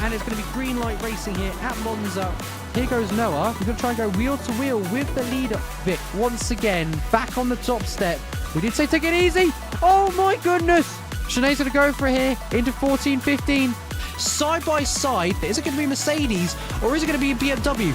And it's going to be green light racing here at Monza. Here goes Noah. We're going to try and go wheel to wheel with the leader, Vic, once again. Back on the top step. We did say take it easy. Oh my goodness. Sinead's going to go for it here into 14, 15. Side by side. Is it going to be Mercedes or is it going to be a BMW?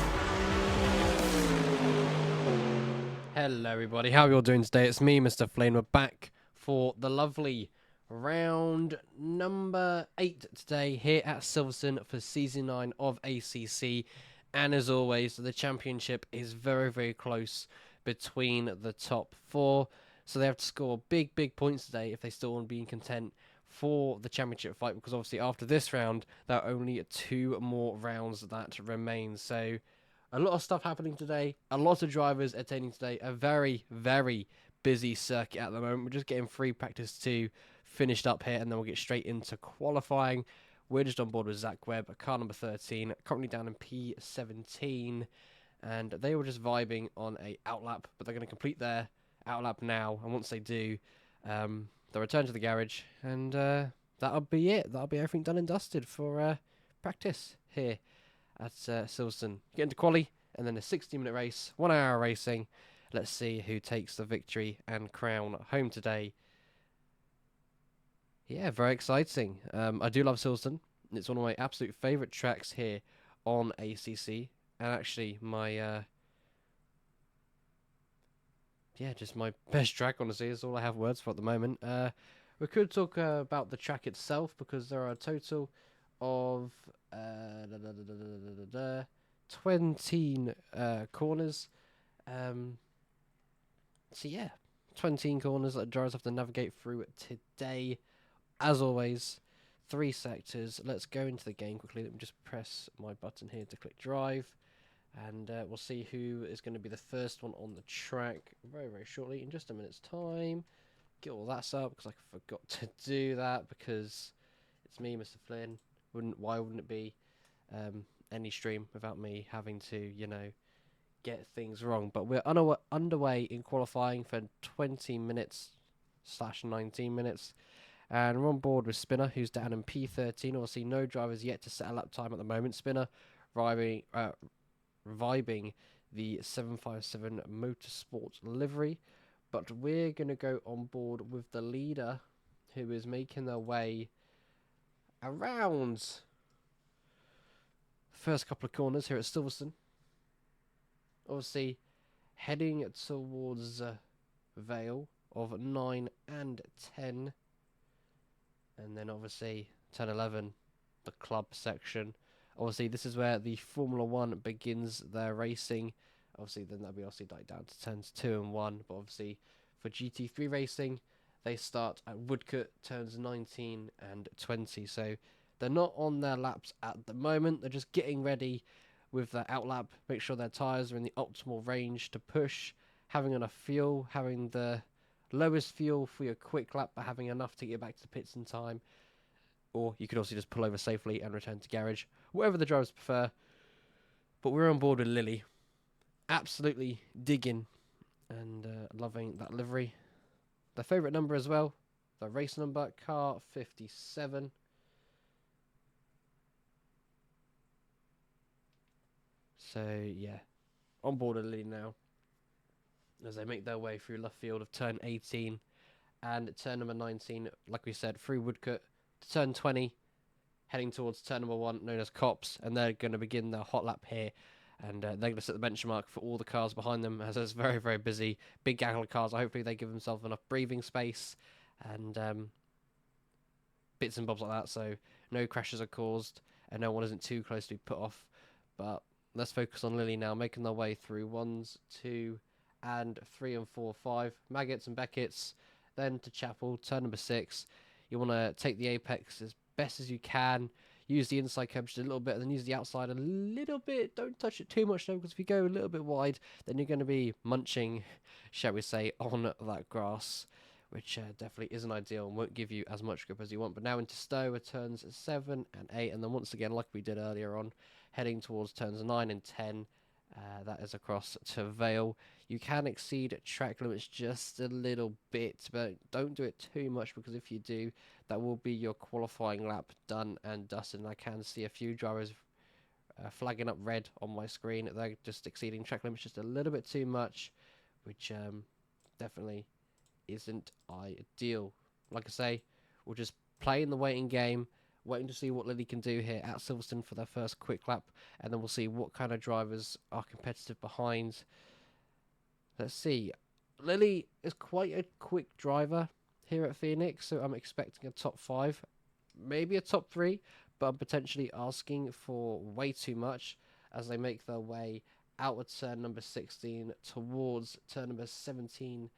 Hello everybody. How are you all doing today? It's me, Mr. Flynn. We're back for the lovely round number 8 today here at Silverstone for season 9 of ACC, and as always the championship is very, very close between the top 4, so they have to score big points today if they still want to be in content for the championship fight, because obviously after this round there are only 2 more rounds that remain. So a lot of stuff happening today, a lot of drivers attending today, a very busy circuit at the moment. We're just getting free practice 2 finished up here, and then we'll get straight into qualifying. We're just on board with Zach Webb, car number 13, currently down in P17, and they were just vibing on a outlap, but they're going to complete their outlap now, and once they do, they'll return to the garage, and that'll be it. That'll be everything done and dusted for practice here at Silverstone. Get into quali, and then a 60-minute race, 1 hour racing. Let's see who takes the victory and crown home today. Yeah, very exciting. I do love Silverstone. It's one of my absolute favourite tracks here on ACC. And actually, my just my best track, honestly, is all I have words for at the moment. We could talk about the track itself, because there are a total of 20 corners. So yeah, 20 corners that drivers have to navigate through today. As always, 3 sectors. Let's go into the game quickly. Let me just press my button here to click drive, and we'll see who is going to be the first one on the track very shortly, in just a minute's time. Get all that up, because I forgot to do that, because it's me, Mr. Flynn. Why wouldn't it be any stream without me having to, you know, get things wrong? But we're underway in qualifying for 20 minutes / 19 minutes. And we're on board with Spinner, who's down in P13. Obviously, no drivers yet to set a lap time at the moment. Spinner reviving the 757 Motorsport livery. But we're going to go on board with the leader, who is making their way around the first couple of corners here at Silverstone. Obviously, heading towards Vale of 9 and 10. And then obviously 10, 11, the club section. Obviously, this is where the Formula 1 begins their racing. Obviously, then that'll be obviously like down to turns 2 and 1. But obviously, for GT3 racing, they start at Woodcote, turns 19 and 20. So they're not on their laps at the moment. They're just getting ready with their outlap. Make sure their tyres are in the optimal range to push. Having enough fuel, having the lowest fuel for your quick lap, but having enough to get back to the pits in time. Or you could also just pull over safely and return to garage. Whatever the drivers prefer. But we're on board with Lily. Absolutely digging and loving that livery. Their favourite number as well. The race number, car 57. So, yeah. On board with Lily now. As they make their way through left field of turn 18. And turn number 19, like we said, through Woodcote. To turn 20, heading towards turn number 1, known as Cops, and they're going to begin their hot lap here, and they're going to set the benchmark for all the cars behind them, as it's very, very busy. Big gang of cars. Hopefully they give themselves enough breathing space, and bits and bobs like that, so no crashes are caused, and no one isn't too close to be put off. But let's focus on Lily now, making their way through 1s, 2, and 3 and 4, 5. Maggots and Beckett's, then to Chapel, turn number 6. You want to take the apex as best as you can. Use the inside curb just a little bit, and then use the outside a little bit. Don't touch it too much though, because if you go a little bit wide, then you're going to be munching, shall we say, on that grass, which definitely isn't ideal and won't give you as much grip as you want. But now into Stowe, turns 7 and 8, and then once again, like we did earlier on, heading towards turns 9 and 10. That is across to Vale. You can exceed track limits just a little bit, but don't do it too much, because if you do, that will be your qualifying lap done and dusted. And I can see a few drivers flagging up red on my screen. They're just exceeding track limits just a little bit too much, which definitely isn't ideal. Like I say, we'll just play in the waiting game, waiting to see what Lily can do here at Silverstone for their first quick lap, and then we'll see what kind of drivers are competitive behind. Let's see. Lily is quite a quick driver here at Phoenix, so I'm expecting a top 5, maybe a top 3, but I'm potentially asking for way too much as they make their way out of turn number 16 towards turn number 17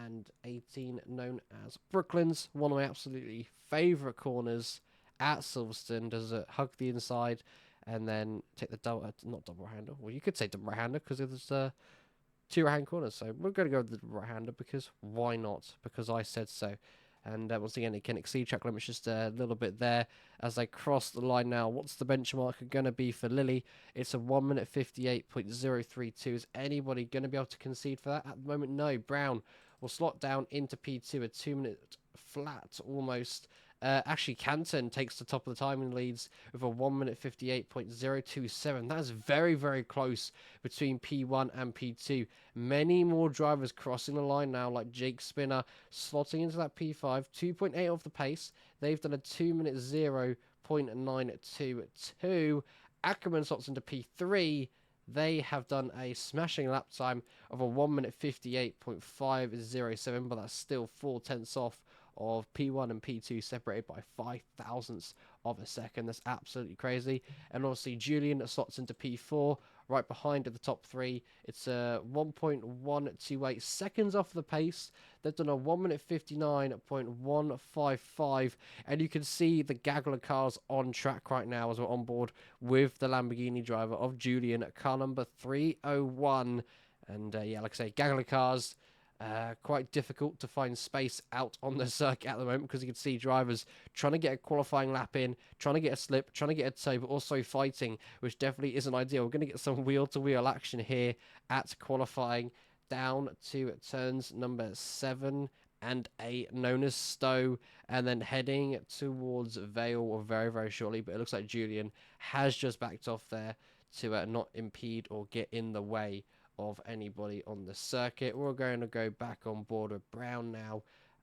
and 18, known as Brooklands. One of my absolutely favourite corners at Silverstone. Does it hug the inside and then take the not double hander. Well, you could say double hander because it was 2 right-hand corners. So we're going to go with the right-hander because why not? Because I said so. And once again, it can exceed track limits just a little bit there as they cross the line now. What's the benchmark going to be for Lily? It's a 1 minute 58.032. Is anybody going to be able to concede for that? At the moment, no. Brown will slot down into P2, a 2 minute flat almost. Actually, Canton takes the top of the timing leads with a 1 minute 58.027. That is very, very close between P1 and P2. Many more drivers crossing the line now, like Jake Spinner, slotting into that P5, 2.8 off the pace. They've done a 2 minute 0.922. Ackerman slots into P3. They have done a smashing lap time of a 1 minute 58.507, but that's still 4/10 off of P1 and P2, separated by 5 thousandths of a second. That's absolutely crazy. And obviously Julian slots into P4 right behind at the top 3. It's 1.128 seconds off the pace. They've done a 1 minute 59.155, and you can see the gaggle of cars on track right now as we're on board with the Lamborghini driver of Julian, car number 301. And yeah, like I say, gaggle of cars. Quite difficult to find space out on the circuit at the moment, because you can see drivers trying to get a qualifying lap in, trying to get a slip, trying to get a tow, but also fighting, which definitely isn't ideal. We're going to get some wheel-to-wheel action here at qualifying down to turns number 7 and 8 known as Stowe, and then heading towards Vale very, very shortly. But it looks like Julian has just backed off there to not impede or get in the way of anybody on the circuit. We're going to go back on board with Brown now,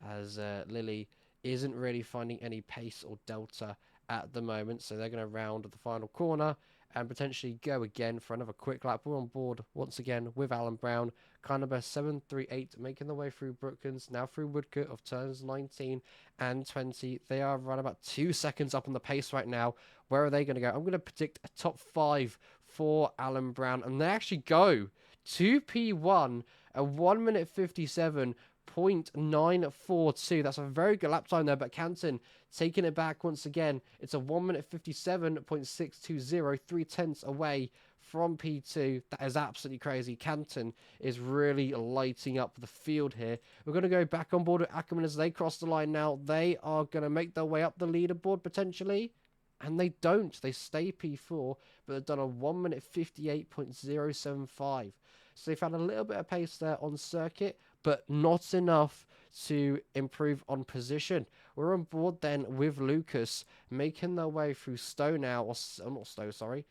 as Lily isn't really finding any pace or delta at the moment. So they're going to round the final corner and potentially go again for another quick lap. We're on board once again with Alan Brown, car number 738, making their way through Brooklands, now through Woodcote of turns 19 and 20. They are around about 2 seconds up on the pace right now. Where are they going to go? I'm going to predict a top 5 for Alan Brown, and they actually go to P1 at 1 minute 57.942. That's a very good lap time there, but Canton taking it back once again. It's a 1 minute 57.620, 3/10 away from P2. That is absolutely crazy. Canton is really lighting up the field here. We're going to go back on board with Ackerman as they cross the line now. They are going to make their way up the leaderboard potentially. And they don't. They stay P4, but they've done a 1 minute 58.075. So they've had a little bit of pace there on circuit, but not enough to improve on position. We're on board then with Lucas, making their way through Stowe now, or not Stowe, sorry,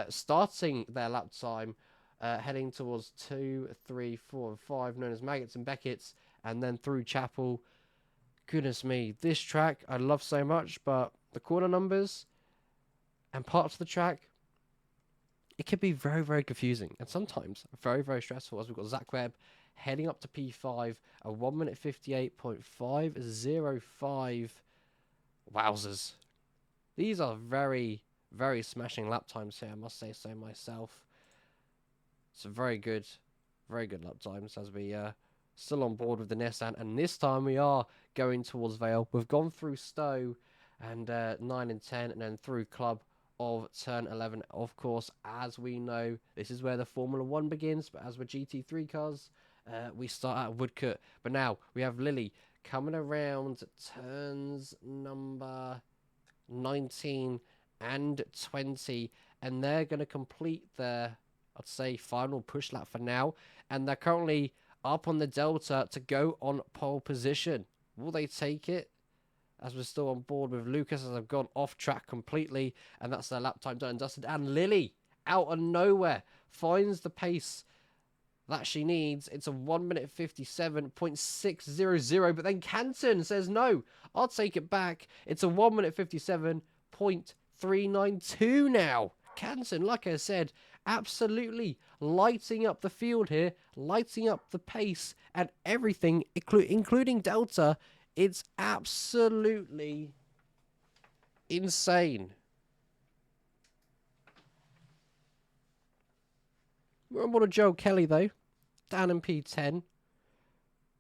starting their lap time, heading towards 2, 3, 4, and 5, known as Maggots and Beckett's, and then through Chapel. Goodness me, this track I love so much, but the corner numbers and parts of the track, it can be very, very confusing and sometimes very, very stressful, as we've got Zach Webb heading up to P5 at 1 minute 58.505. Wowzers. These are very, very smashing lap times here, I must say so myself. It's very good lap times as we still on board with the Nissan, and this time we are going towards Vale. We've gone through Stowe and 9 and 10, and then through Club of turn 11. Of course, as we know, this is where the Formula 1 begins, but as with GT3 cars, we start at Woodcote. But now we have Lily coming around turns number 19 and 20, and they're going to complete their, I'd say, final push lap for now, and they're currently up on the Delta to go on pole position. Will they take it? As we're still on board with Lucas, as I've gone off track completely, and that's their lap time done and dusted. And Lily, out of nowhere, finds the pace that she needs. It's a 1 minute 57.600, but then Canton says, no, I'll take it back. It's a 1 minute 57.392 now. Canton, like I said, absolutely lighting up the field here, lighting up the pace and everything, including Delta. It's absolutely insane. We're on board of Joel Kelly, though, down in P10,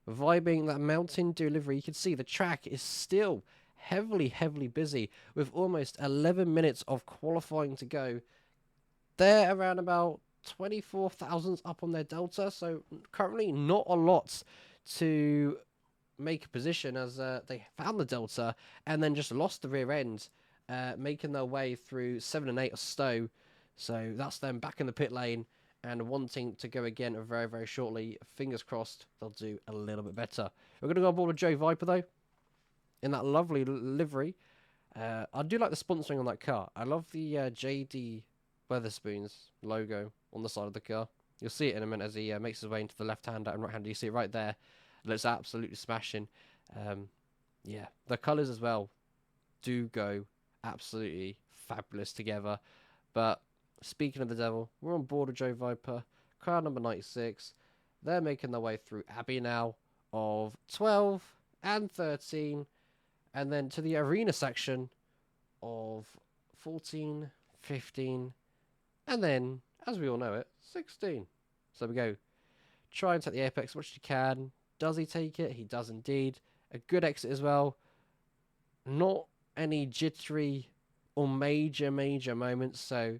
vibing that mountain delivery. You can see the track is still heavily busy with almost 11 minutes of qualifying to go. They're around about 24,000 up on their Delta, so currently not a lot to make a position, as they found the Delta and then just lost the rear end, making their way through 7 and 8 of Stowe. So that's them back in the pit lane and wanting to go again very, very shortly. Fingers crossed they'll do a little bit better. We're going to go on board with Joe Viper, though, in that lovely livery. I do like the sponsoring on that car. I love the JD Weatherspoons logo on the side of the car. You'll see it in a minute as he makes his way into the left-hander and right-hander. You see it right there. Looks absolutely smashing. Yeah, the colours as well do go absolutely fabulous together. But speaking of the devil, we're on board with Joe Viper, car number 96. They're making their way through Abbey now of 12 and 13, and then to the arena section of 14, 15, and then, as we all know it, 16. So we go. Try and take the apex as much as you can. Does he take it? He does indeed. A good exit as well. Not any jittery or major moments. So,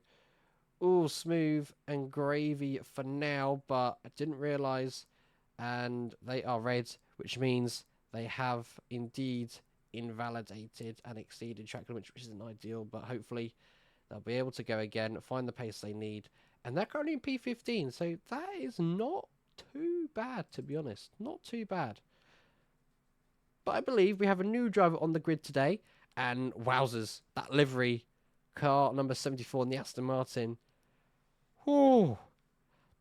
all smooth and gravy for now. But I didn't realise. And they are red, which means they have indeed invalidated and exceeded track limits, which isn't ideal. But hopefully they'll be able to go again, find the pace they need. And they're currently in P15. So that is not too bad, to be honest. Not too bad. But I believe we have a new driver on the grid today. And wowzers, that livery, car number 74 in the Aston Martin. Whew.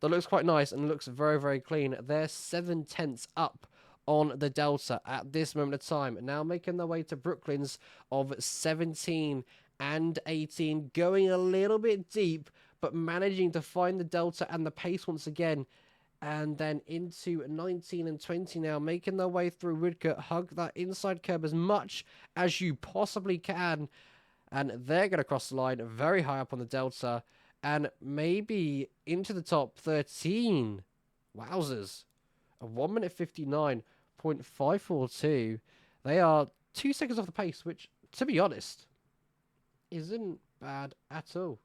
That looks quite nice and looks very, very clean. They're 7/10 up on the Delta at this moment of time. Now making their way to Brooklands of 17 and 18. Going a little bit deep, but managing to find the Delta and the pace once again. And then into 19 and 20 now, making their way through Woodcote. Hug that inside curb as much as you possibly can. And they're going to cross the line very high up on the Delta. And maybe into the top 13. Wowzers. A 1 minute 59.542. They are 2 seconds off the pace, which, to be honest, isn't bad at all.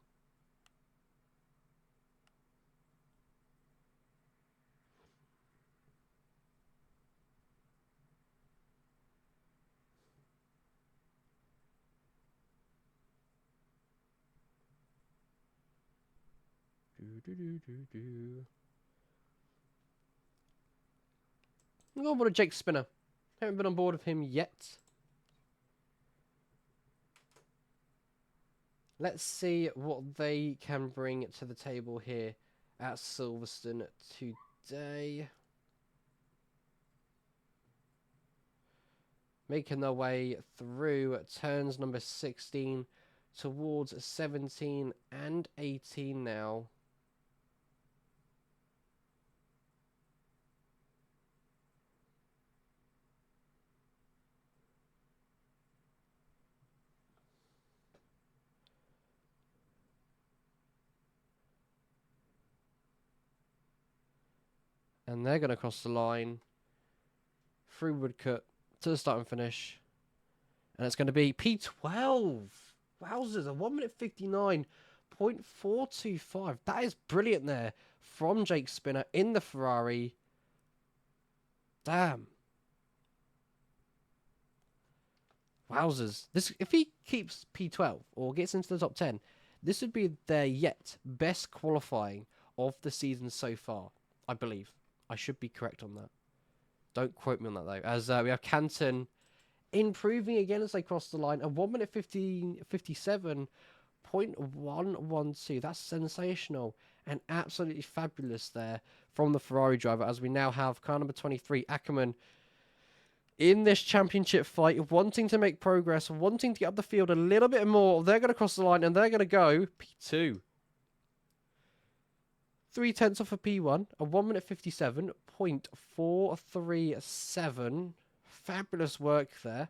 I'm going to Jake Spinner. Haven't been on board with him yet. Let's see what they can bring to the table here at Silverstone today. Making their way through turns number 16 towards 17 and 18 now. And they're going to cross the line through Woodcote to the start and finish. And it's going to be P12. Wowzers, a 1 minute 59.425. That is brilliant there from Jake Spinner in the Ferrari. Damn. Wowzers. This, if he keeps P12 or gets into the top 10, this would be their yet best qualifying of the season so far, I believe. I should be correct on that. Don't quote me on that, though. As we have Canton improving again as they cross the line. A 1 minute 57.112. That's sensational and absolutely fabulous there from the Ferrari driver. As we now have car number 23, Ackerman, in this championship fight, wanting to make progress, wanting to get up the field a little bit more. They're going to cross the line and they're going to go P2. 3/10 off a P1, a 1 minute 57.437. Fabulous work there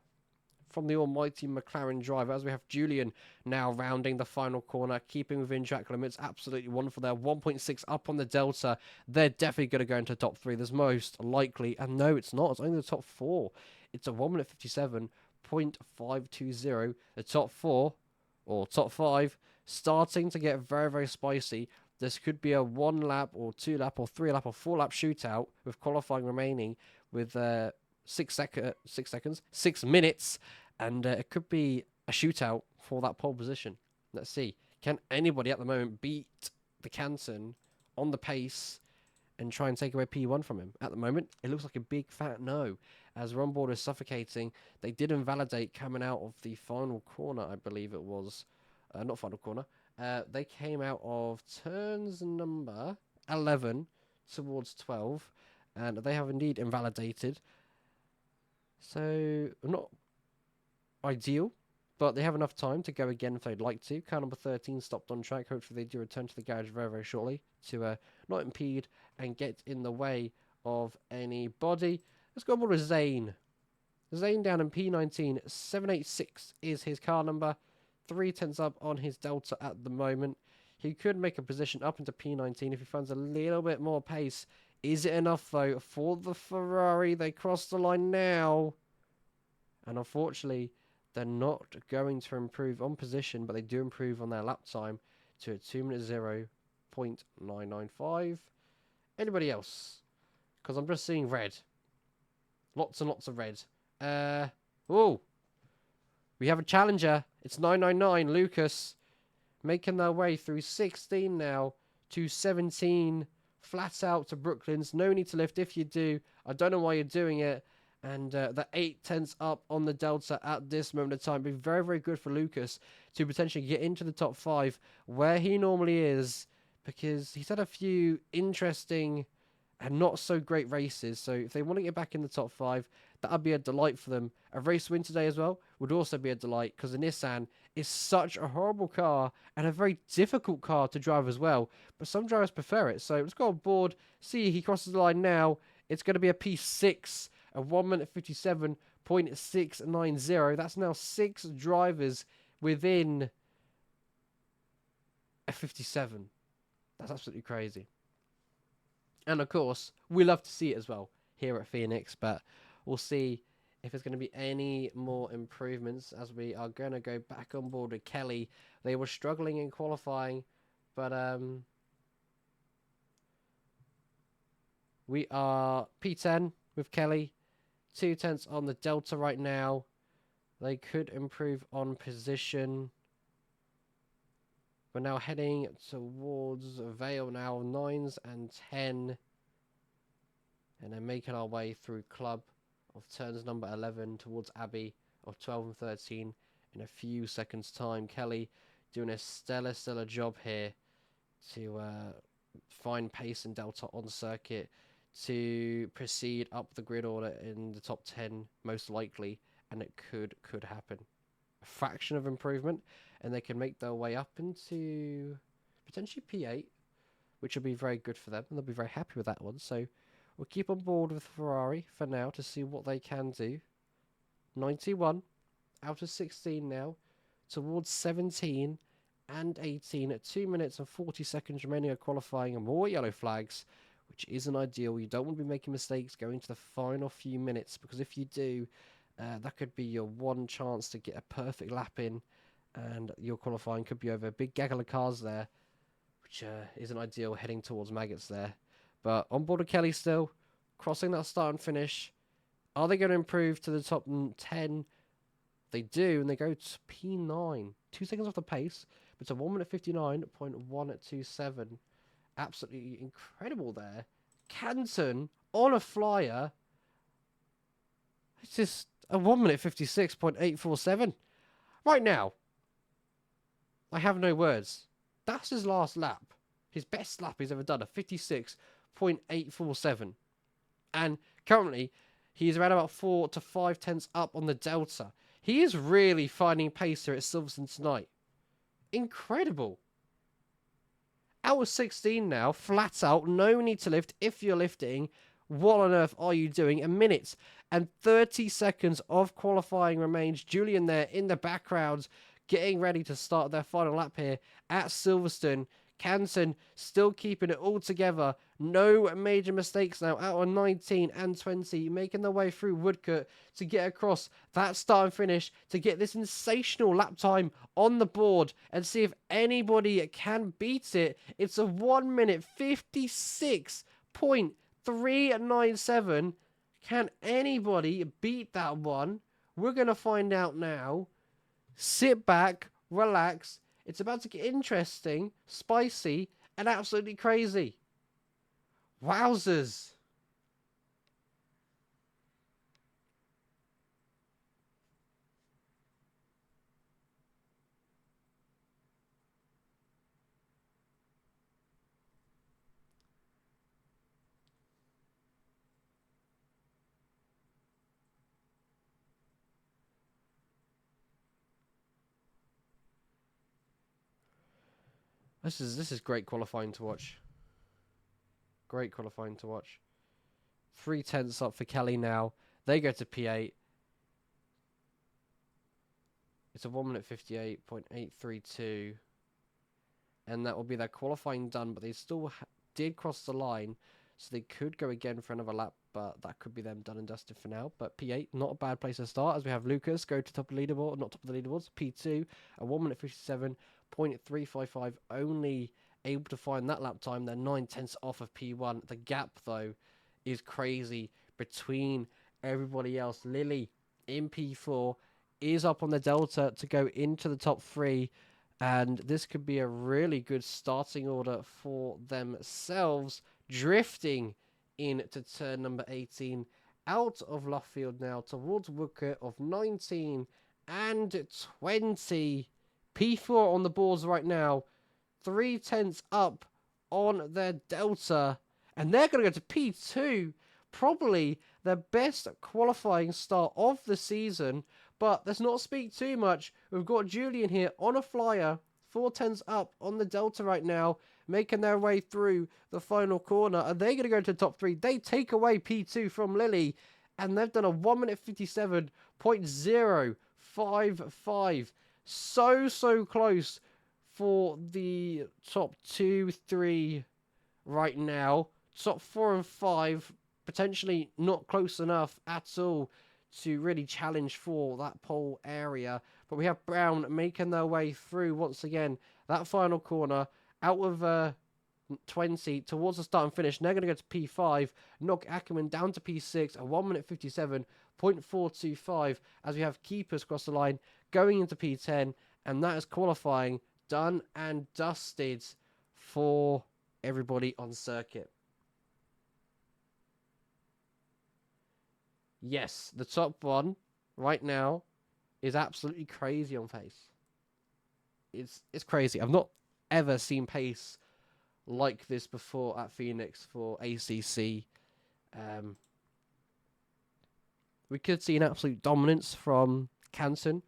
from the almighty McLaren driver. As we have Julian now rounding the final corner, keeping within track limits. Absolutely wonderful there. 1.6 up on the Delta. They're definitely going to go into the top 3. There's most likely. And no, it's not. It's only the top 4. It's a 1 minute 57.520. The top 4, or top 5, starting to get very, very spicy. This could be a 1 lap or 2 lap or 3 lap or 4 lap shootout with qualifying remaining with 6 minutes, and it could be a shootout for that pole position. Let's see. Can anybody at the moment beat the Canton on the pace and try and take away P1 from him? At the moment, it looks like a big fat no. As Ron Board is suffocating, they did invalidate coming out of the final corner, I believe it was. Not final corner. They came out of turns number 11 towards 12, and they have indeed invalidated. So, not ideal, but they have enough time to go again if they'd like to. Car number 13 stopped on track. Hopefully they do return to the garage very, very shortly to not impede and get in the way of anybody. Let's go on board with Zane. Zane down in P19. 786 is his car number. 3/10 up on his Delta at the moment. He could make a position up into P19 if he finds a little bit more pace. Is it enough, though, for the Ferrari? They cross the line now. And unfortunately, they're not going to improve on position, but they do improve on their lap time to a 2 minute 0.995. Anybody else? Because I'm just seeing red. Lots and lots of red. Oh! We have a challenger. It's 999, Lucas. Making their way through 16 now to 17. Flat out to Brooklands. No need to lift if you do. I don't know why you're doing it. And the 8 tenths up on the Delta at this moment of time be very, very good for Lucas to potentially get into the top 5 where he normally is, because he's had a few interesting and not so great races. So if they want to get back in the top 5, that would be a delight for them. A race win today as well would also be a delight, because the Nissan is such a horrible car and a very difficult car to drive as well. But some drivers prefer it. So let's go on board. See, he crosses the line now. It's going to be a P6, a 1 minute 57.690. That's now 6 drivers within a 57. That's absolutely crazy. And of course, we love to see it as well here at Phoenix, but we'll see if there's going to be any more improvements as we are going to go back on board with Kelly. They were struggling in qualifying, but we are P10 with Kelly, 2 tenths on the Delta right now. They could improve on position. We're now heading towards Vale now, 9s and 10. And then making our way through Club of turns number 11 towards Abbey of 12 and 13 in a few seconds' time. Kelly doing a stellar job here to find pace and Delta on circuit to proceed up the grid order in the top 10 most likely, and it could happen. A fraction of improvement, and they can make their way up into potentially P8, which will be very good for them, and they'll be very happy with that one. So we'll keep on board with Ferrari for now to see what they can do. 91 out of 16 now, towards 17 and 18 at 2 minutes and 40 seconds remaining of qualifying, and more yellow flags, which isn't ideal. You don't want to be making mistakes going to the final few minutes, because if you do, that could be your one chance to get a perfect lap in, and your qualifying could be over. Big gaggle of cars there, which isn't ideal heading towards maggots there. But on board of Kelly still, crossing that start and finish. Are they going to improve to the top 10? They do, and they go to P9. 2 seconds off the pace. It's a 1 minute 59.127. Absolutely incredible there. Canton on a flyer. It's just a 1 minute 56.847. Right now, I have no words. That's his last lap. His best lap he's ever done, a 56.847. And currently, he's around about 4 to 5 tenths up on the Delta. He is really finding pace here at Silverstone tonight. Incredible. Out of 16 now, flat out, no need to lift. If you're lifting, what on earth are you doing? A minute and 30 seconds of qualifying remains. Julian there in the background, getting ready to start their final lap here at Silverstone. Canton still keeping it all together. No major mistakes now. Out on 19 and 20. Making their way through Woodcote to get across that start and finish. To get this sensational lap time on the board. And see if anybody can beat it. It's a 1 minute 56.397. Can anybody beat that one? We're going to find out now. Sit back. Relax. It's about to get interesting, spicy, and absolutely crazy. Wowzers. This is great qualifying to watch. Great qualifying to watch. 3 tenths up for Kelly now. They go to P8. It's a 1 minute 58.832. And that will be their qualifying done. But they still did cross the line. So they could go again for another lap. But that could be them done and dusted for now. But P8, not a bad place to start. As we have Lucas go to top of the leaderboard. Not top of the leaderboards. P2, a 1 minute 57.355. Only able to find that lap time. They're 9 tenths off of P1. The gap, though, is crazy between everybody else. Lily in P4 is up on the Delta to go into the top 3. And this could be a really good starting order for themselves. Drifting into turn number 18 out of Luffield now towards Woodcote of 19 and 20. P4 on the boards right now. 3/10 up on their Delta. And they're going to go to P2. Probably their best qualifying start of the season. But let's not speak too much. We've got Julian here on a flyer. 4/10 up on the Delta right now, making their way through the final corner. Are they going to go to the top 3? They take away P2 from Lily, and they've done a 1 minute 57.055. So close for the top 2, 3 right now. Top 4 and 5, potentially not close enough at all to really challenge for that pole area. But we have Brown making their way through once again. That final corner out of 20 towards the start and finish. They're going to go to P5. Knock Ackerman down to P6 at 1 minute 57.425 as we have keepers across the line going into P10. And that is qualifying done and dusted for everybody on circuit. Yes, the top one right now is absolutely crazy on pace. It's crazy. I've not ever seen pace like this before at Phoenix for ACC. We could see an absolute dominance from Canton.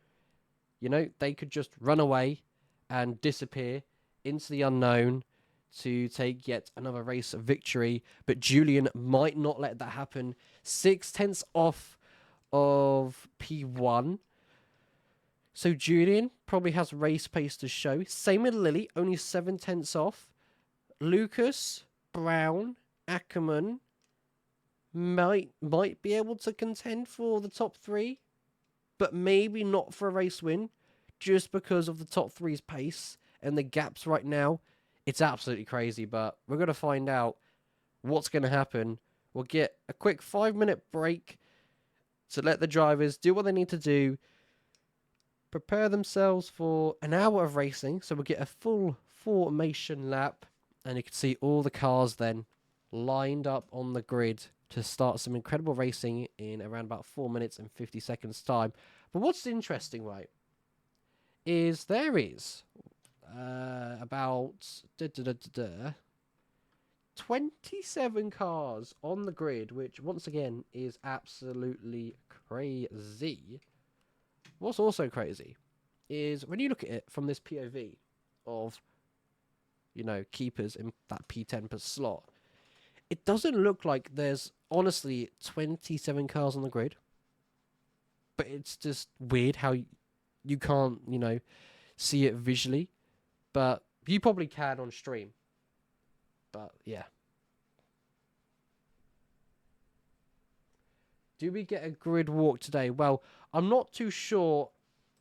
You know, they could just run away and disappear into the unknown to take yet another race victory. But Julian might not let that happen. 6/10 off of P1. So Julian probably has race pace to show. Same with Lily, only 7/10 off. Lucas, Brown, Ackerman might be able to contend for the top 3, but maybe not for a race win, just because of the top 3's pace and the gaps right now. It's absolutely crazy, but we're going to find out what's going to happen. We'll get a quick 5-minute break to let the drivers do what they need to do, prepare themselves for an hour of racing. So we'll get a full formation lap, and you can see all the cars then lined up on the grid to start some incredible racing in around about 4 minutes and 50 seconds time. But what's interesting, right, is there is about 27 cars on the grid, which once again is absolutely crazy. What's also crazy is when you look at it from this POV of, you know, keepers in that P10 per slot, it doesn't look like there's honestly 27 cars on the grid. But it's just weird how you can't, you know, see it visually. But you probably can on stream. But yeah. Do we get a grid walk today? Well, I'm not too sure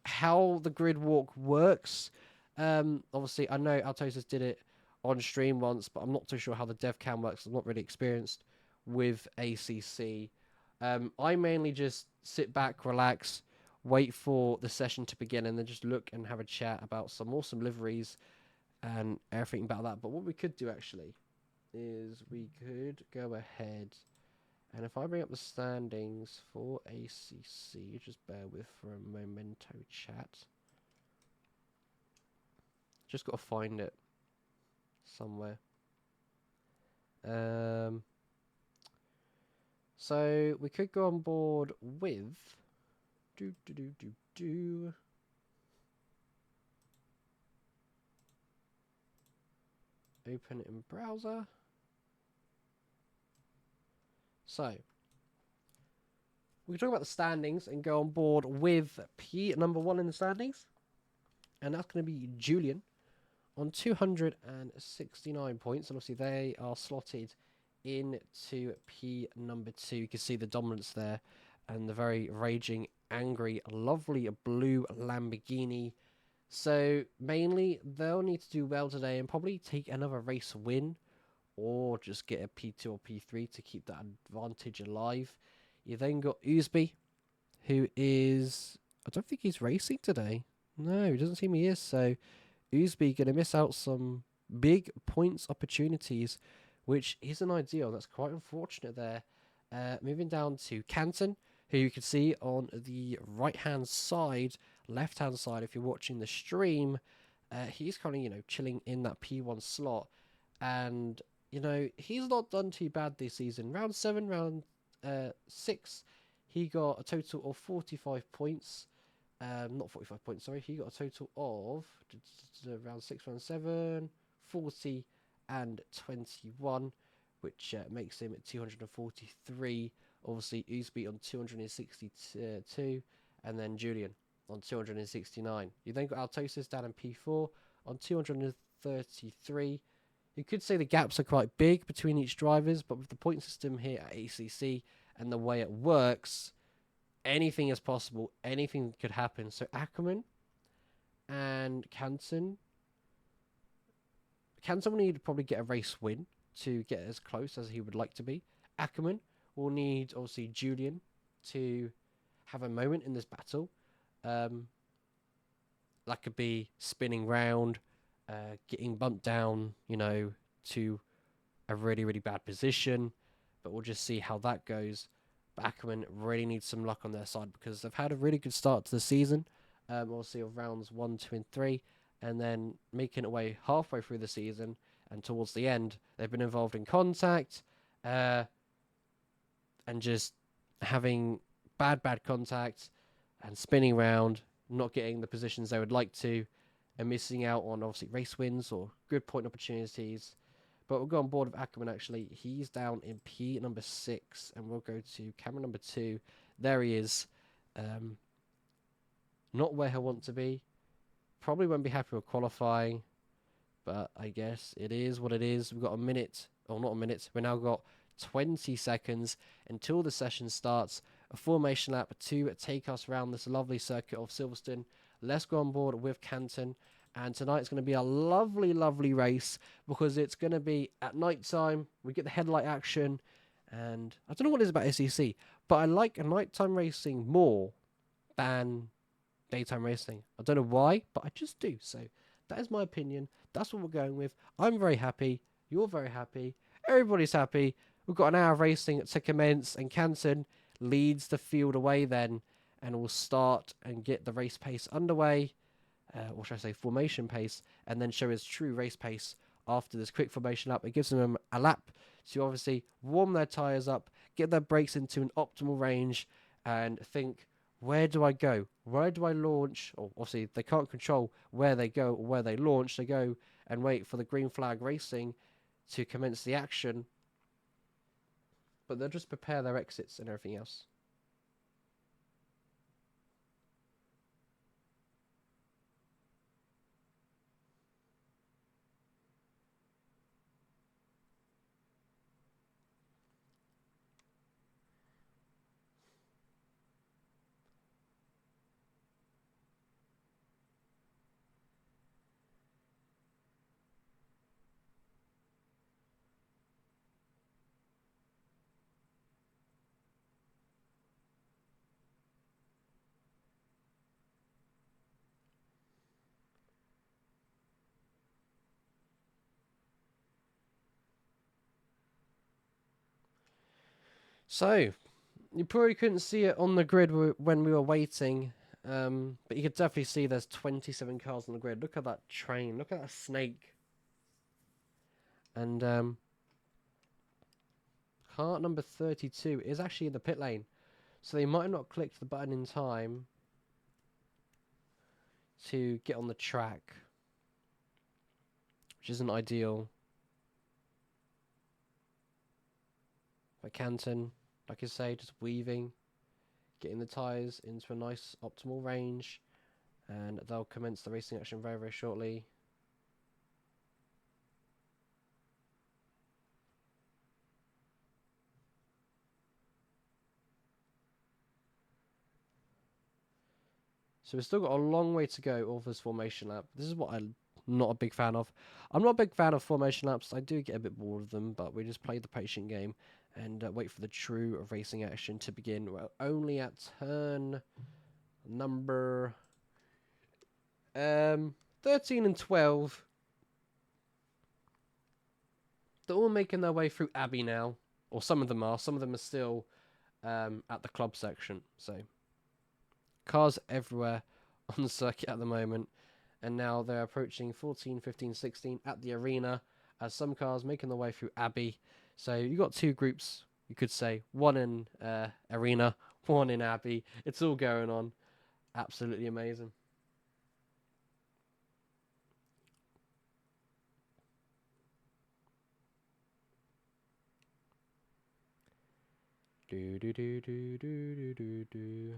how the grid walk works. Obviously, I know Altosis did it on stream once, but I'm not too sure how the dev cam works. I'm not really experienced with ACC. I mainly just sit back, relax, wait for the session to begin, and then just look and have a chat about some awesome liveries and everything about that. But what we could do actually is we could go ahead, and if I bring up the standings for ACC, just bear with for a momento, chat. Just got to find it somewhere. So we could go on board with open it in browser. So we can talk about the standings and go on board with P number 1 in the standings, and that's going to be Julian on 269 points, and obviously they are slotted into P number 2. You can see the dominance there and the very raging, angry, lovely blue Lamborghini. So mainly they'll need to do well today and probably take another race win, or just get a P2 or P3 to keep that advantage alive. You then got Usby, who is, I don't think he's racing today. No, it doesn't seem he is. So Usby going to miss out some big points opportunities, which isn't ideal. That's quite unfortunate there. Moving down to Canton, who you can see on the right-hand side, left-hand side, if you're watching the stream. He's currently, chilling in that P1 slot. And, he's not done too bad this season. Round 7, round 6, he got a total of 45 points. Not 45 points, sorry. He got a total of round 6, round 7, 40 and 21, which makes him at 243. Obviously, Uzbeat on 262, and then Julian on 269. You then got Altosis down in P4 on 233. You could say the gaps are quite big between each drivers, but with the point system here at ACC and the way it works, anything is possible. Anything could happen. So Ackerman and Canton will need to probably get a race win to get as close as he would like to be. Ackerman will need, obviously, Julian to have a moment in this battle. That could be spinning round, getting bumped down, to a really, really bad position. But we'll just see how that goes. But Ackerman really needs some luck on their side because they've had a really good start to the season. Obviously, of rounds 1, 2, and 3. And then making it way halfway through the season. And towards the end, they've been involved in contact. And just having bad contact. And spinning around. Not getting the positions they would like to. And missing out on, obviously, race wins or good point opportunities. But we'll go on board with Ackerman, actually. He's down in P number 6. And we'll go to camera number 2. There he is. Not where he'll want to be. Probably won't be happy with qualifying. But I guess it is what it is. We've got a minute. Or not a minute. We've now got 20 seconds until the session starts. A formation lap to take us around this lovely circuit of Silverstone. Let's go on board with Canton. And tonight's going to be a lovely, lovely race because it's going to be at night time. We get the headlight action. And I don't know what it is about SEC, but I like nighttime racing more than daytime racing. I don't know why, but I just do. So that is my opinion. That's what we're going with. I'm very happy. You're very happy. Everybody's happy. We've got an hour of racing to commence, and Canton leads the field away then, and will start and get the race pace underway. Or should I say formation pace, and then show his true race pace after this quick formation lap. It gives them a lap to obviously warm their tyres up, get their brakes into an optimal range, and think, where do I go? Where do I launch? Or obviously, they can't control where they go or where they launch. They go and wait for the green flag racing to commence the action. But they'll just prepare their exits and everything else. So, you probably couldn't see it on the grid when we were waiting, but you could definitely see there's 27 cars on the grid. Look at that train. Look at that snake. And car number 32 is actually in the pit lane. So they might not click the button in time to get on the track, which isn't ideal. But Canton, like I say, just weaving, getting the tyres into a nice optimal range, and they'll commence the racing action very, very shortly. So we've still got a long way to go of this formation lap. This is what I'm not a big fan of. I'm not a big fan of formation laps. I do get a bit bored of them, but we just play the patient game and wait for the true racing action to begin. We're only at turn number 13 and 12. They're all making their way through Abbey now. Or some of them are. Some of them are still at the club section. So cars everywhere on the circuit at the moment. And now they're approaching 14, 15, 16 at the arena, as some cars making their way through Abbey. So you got two groups, you could say. One in arena, one in Abbey. It's all going on. Absolutely amazing. Do do do do do do do do.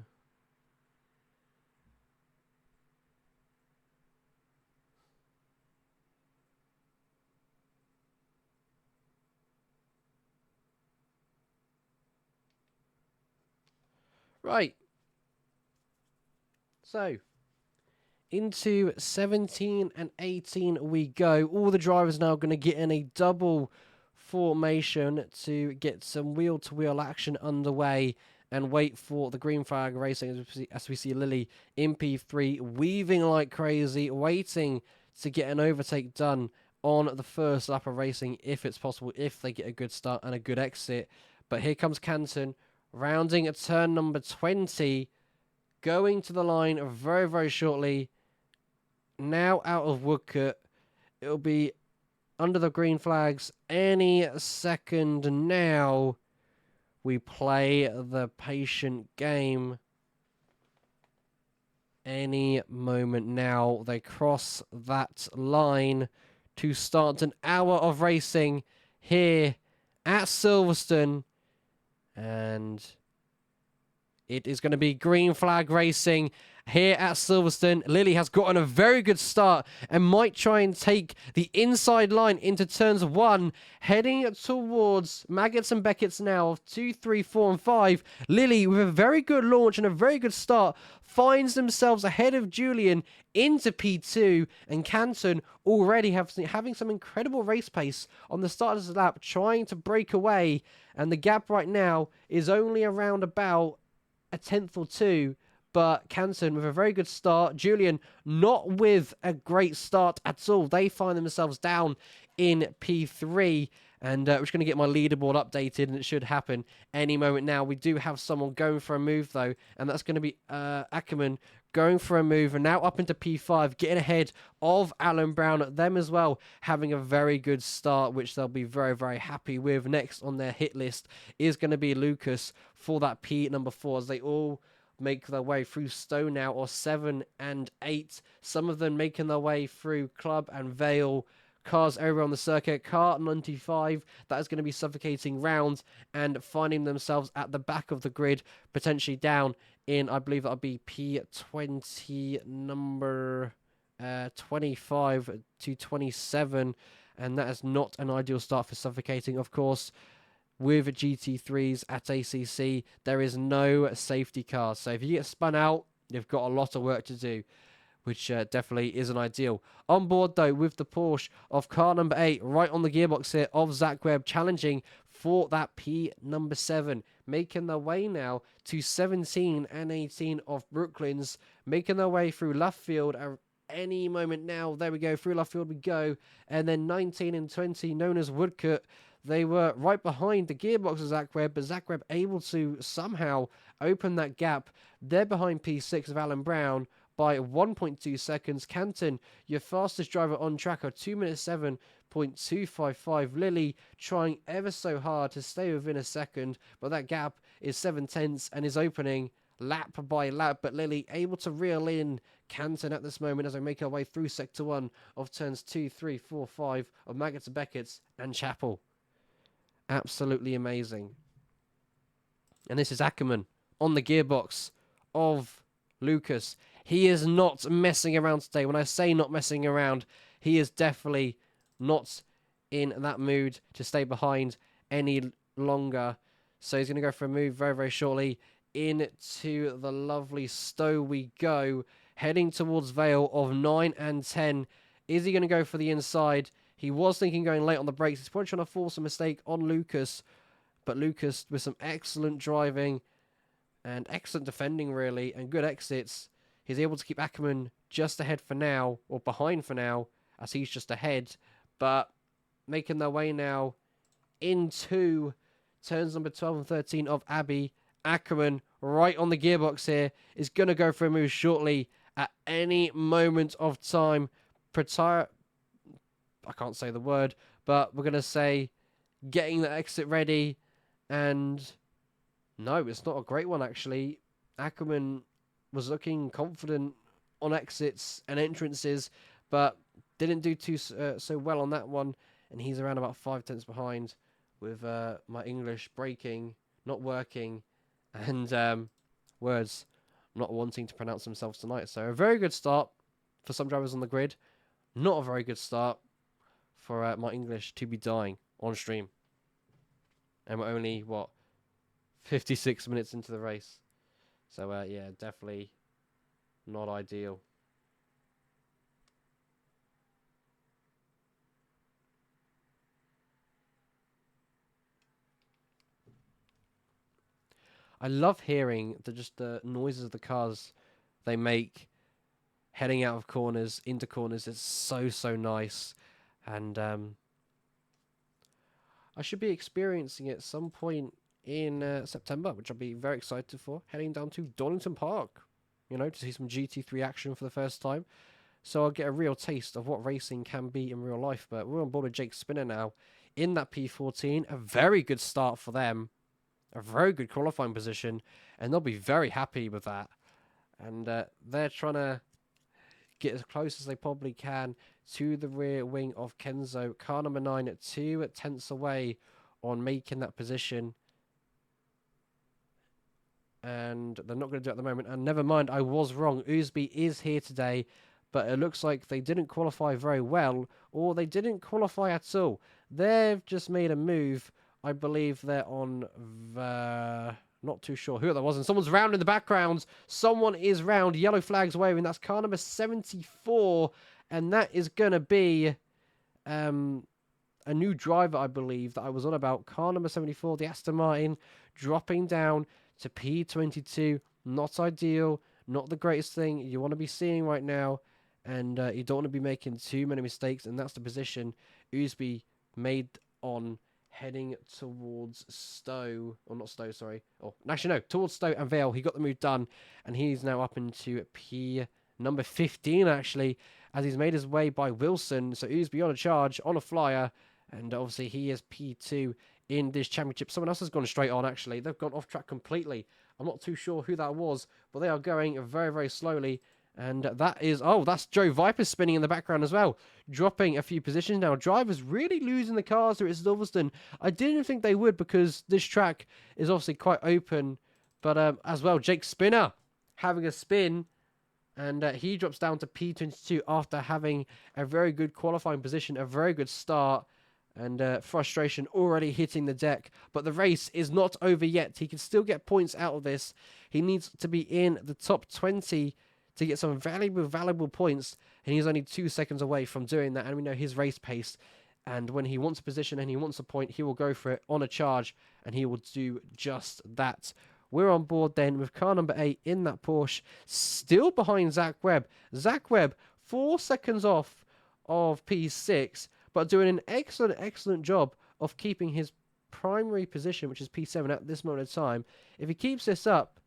Right. So into 17 and 18 we go. All the drivers now going to get in a double formation to get some wheel-to-wheel action underway and wait for the green flag racing as we see Lily in P3 weaving like crazy, waiting to get an overtake done on the first lap of racing if it's possible, if they get a good start and a good exit. But here comes Canton rounding at turn number 20, going to the line very, very shortly. Now out of Woodcote. It'll be under the green flags any second now. We play the patient game. Any moment now. They cross that line to start an hour of racing here at Silverstone. And it is going to be green flag racing here at Silverstone. Lily has gotten a very good start and might try and take the inside line into turns 1, heading towards Maggots and Beckett's now of 2, 3, 4, and 5. Lily, with a very good launch and a very good start, finds themselves ahead of Julian into P2, and Canton already having some incredible race pace on the start of the lap, trying to break away, and the gap right now is only around about a tenth or two. But Canton with a very good start. Julian not with a great start at all. They find themselves down in P3. And we're just going to get my leaderboard updated, and it should happen any moment now. We do have someone going for a move, though, and that's going to be Ackerman going for a move, and now up into P5, getting ahead of Alan Brown. Them as well, having a very good start, which they'll be very, very happy with. Next on their hit list is going to be Lucas for that P number 4, as they all make their way through Stowe now, or 7 and 8. Some of them making their way through Club and Vale. Cars over on the circuit. Car 95, that is going to be suffocating round and finding themselves at the back of the grid, potentially down in, I believe that'll be P20 number 25 to 27. And that is not an ideal start for suffocating, of course. With GT3s at ACC, there is no safety car. So if you get spun out, you've got a lot of work to do, which definitely isn't ideal. On board, though, with the Porsche of car number 8, right on the gearbox here of Zach Webb, challenging for that P number 7. Making their way now to 17 and 18 of Brooklands, making their way through Luffield any moment now. There we go, through Luffield we go. And then 19 and 20, known as Woodcote. They were right behind the gearbox of Zach Webb, but Zach Webb able to somehow open that gap. They're behind P6 of Alan Brown by 1.2 seconds. Canton, your fastest driver on track, are 2 minutes 7.255. Lily trying ever so hard to stay within a second, but that gap is 7/10 and is opening lap by lap. But Lily able to reel in Canton at this moment as they make our way through Sector 1 of turns 2, 3, 4, 5 of Maggots and Beckett's and Chapel. Absolutely amazing. And this is Ackerman on the gearbox of Lucas. He is not messing around today. When I say not messing around, he is definitely not in that mood to stay behind any longer. So he's going to go for a move very, very shortly. Into the lovely Stowe we go. Heading towards Vale of 9 and 10. Is he going to go for the inside? He was thinking going late on the brakes. He's probably trying to force a mistake on Lucas. But Lucas, with some excellent driving and excellent defending, really, and good exits, he's able to keep Ackerman just ahead for now, or behind for now, as he's just ahead. But making their way now into turns number 12 and 13 of Abbey. Ackerman, right on the gearbox here, is going to go for a move shortly at any moment of time. I can't say the word, but we're going to say getting the exit ready. And no, it's not a great one, actually. Ackerman was looking confident on exits and entrances, but didn't do so well on that one. And he's around about 5/10 behind with my English braking, not working, and words not wanting to pronounce themselves tonight. So a very good start for some drivers on the grid. Not a very good start for my English to be dying on stream. And we're only, 56 minutes into the race. So, yeah, definitely not ideal. I love hearing the noises of the cars they make heading out of corners, into corners. It's so nice. And I should be experiencing it at some point in September, which I'll be very excited for. Heading down to Donington Park, to see some GT3 action for the first time. So I'll get a real taste of what racing can be in real life. But we're on board with Jake Spinner now in that P14. A very good start for them. A very good qualifying position. And they'll be very happy with that. And they're trying to get as close as they probably can to the rear wing of Kenzo. Car number 9 at 2/10 away on making that position. And they're not going to do it at the moment. And never mind, I was wrong. Oosby is here today. But it looks like they didn't qualify very well. Or they didn't qualify at all. They've just made a move. I believe they're on the... Not too sure who that was. And someone's round in the background. Someone is round. Yellow flags waving. That's car number 74. And that is going to be a new driver, I believe, that I was on about. Car number 74, the Aston Martin, dropping down to P22. Not ideal. Not the greatest thing you want to be seeing right now. And you don't want to be making too many mistakes. And that's the position Oosby made on heading towards Stowe, or not Stowe, sorry. Oh, actually, no, towards Stowe and Vale. He got the move done, and he's now up into P number 15, actually, as he's made his way by Wilson. So Oosby on a charge, on a flyer, and obviously he is P2 in this championship. Someone else has gone straight on, actually. They've gone off track completely. I'm not too sure who that was, but they are going very slowly. And that is... Oh, that's Joe Viper spinning in the background as well. Dropping a few positions now. Drivers really losing the cars here at Silverstone. I didn't think they would because this track is obviously quite open. But as well, Jake Spinner having a spin. And he drops down to P22 after having a very good qualifying position. A very good start. And frustration already hitting the deck. But the race is not over yet. He can still get points out of this. He needs to be in the top 20 to get some valuable points, and he's only 2 seconds away from doing that, and we know his race pace, and when he wants a position and he wants a point, he will go for it on a charge, and he will do just that. We're on board then with car number 8 in that Porsche, still behind Zach Webb. Zach Webb, 4 seconds off of P6, but doing an excellent job of keeping his primary position, which is P7 at this moment in time. If he keeps this up,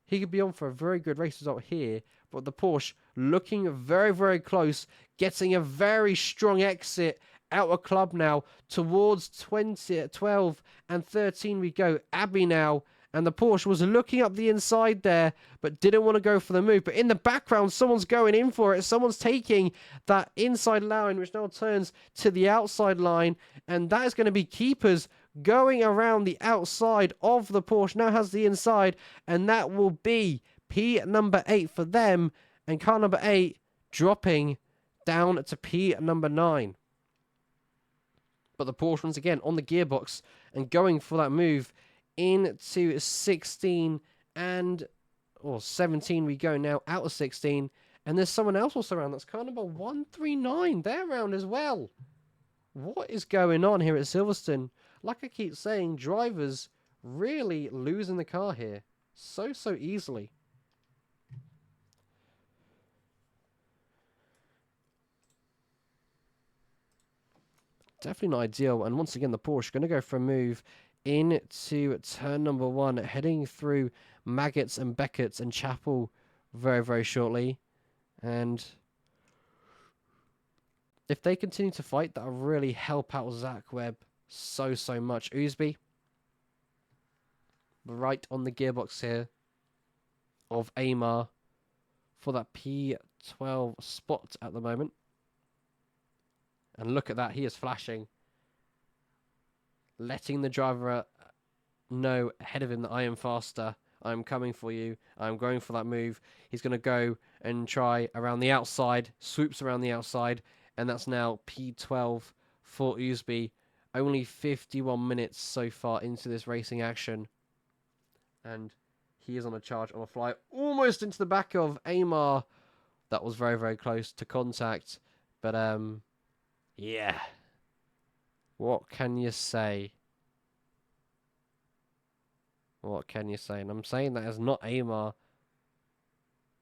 he could be on for a very good race result here. But the Porsche looking very close. Getting a very strong exit out of club now. Towards 12 and 13 we go. Abbey now. And the Porsche was looking up the inside there. But didn't want to go for the move. But in the background, someone's going in for it. Someone's taking that inside line, which now turns to the outside line. And that is going to be keepers going around the outside of the Porsche. Now has the inside, and that will be P number 8 for them, and car number 8 dropping down to P number 9. But the Porsche once again on the gearbox and going for that move into 16 and 17 we go now, out of 16, and there's someone else also around. That's car number 139. They're around as well. What is going on here at Silverstone? Like I keep saying, drivers really losing the car here so easily. definitely not ideal. And once again, the Porsche going to go for a move into turn number 1, heading through Maggots and Beckett's and Chapel very, very shortly. And if they continue to fight, that'll really help out Zach Webb so much. Oosby right on the gearbox here of Amar for that P12 spot at the moment. And look at that, he is flashing, letting the driver know ahead of him that I am faster. I'm coming for you. I'm going for that move. He's going to go and try around the outside, swoops around the outside, and that's now P12 for Oosby. Only 51 minutes so far into this racing action. And he is on a charge, on a fly, almost into the back of Amar. That was very, very close to contact. But, yeah. What can you say? What can you say? And I'm saying that is not Amar.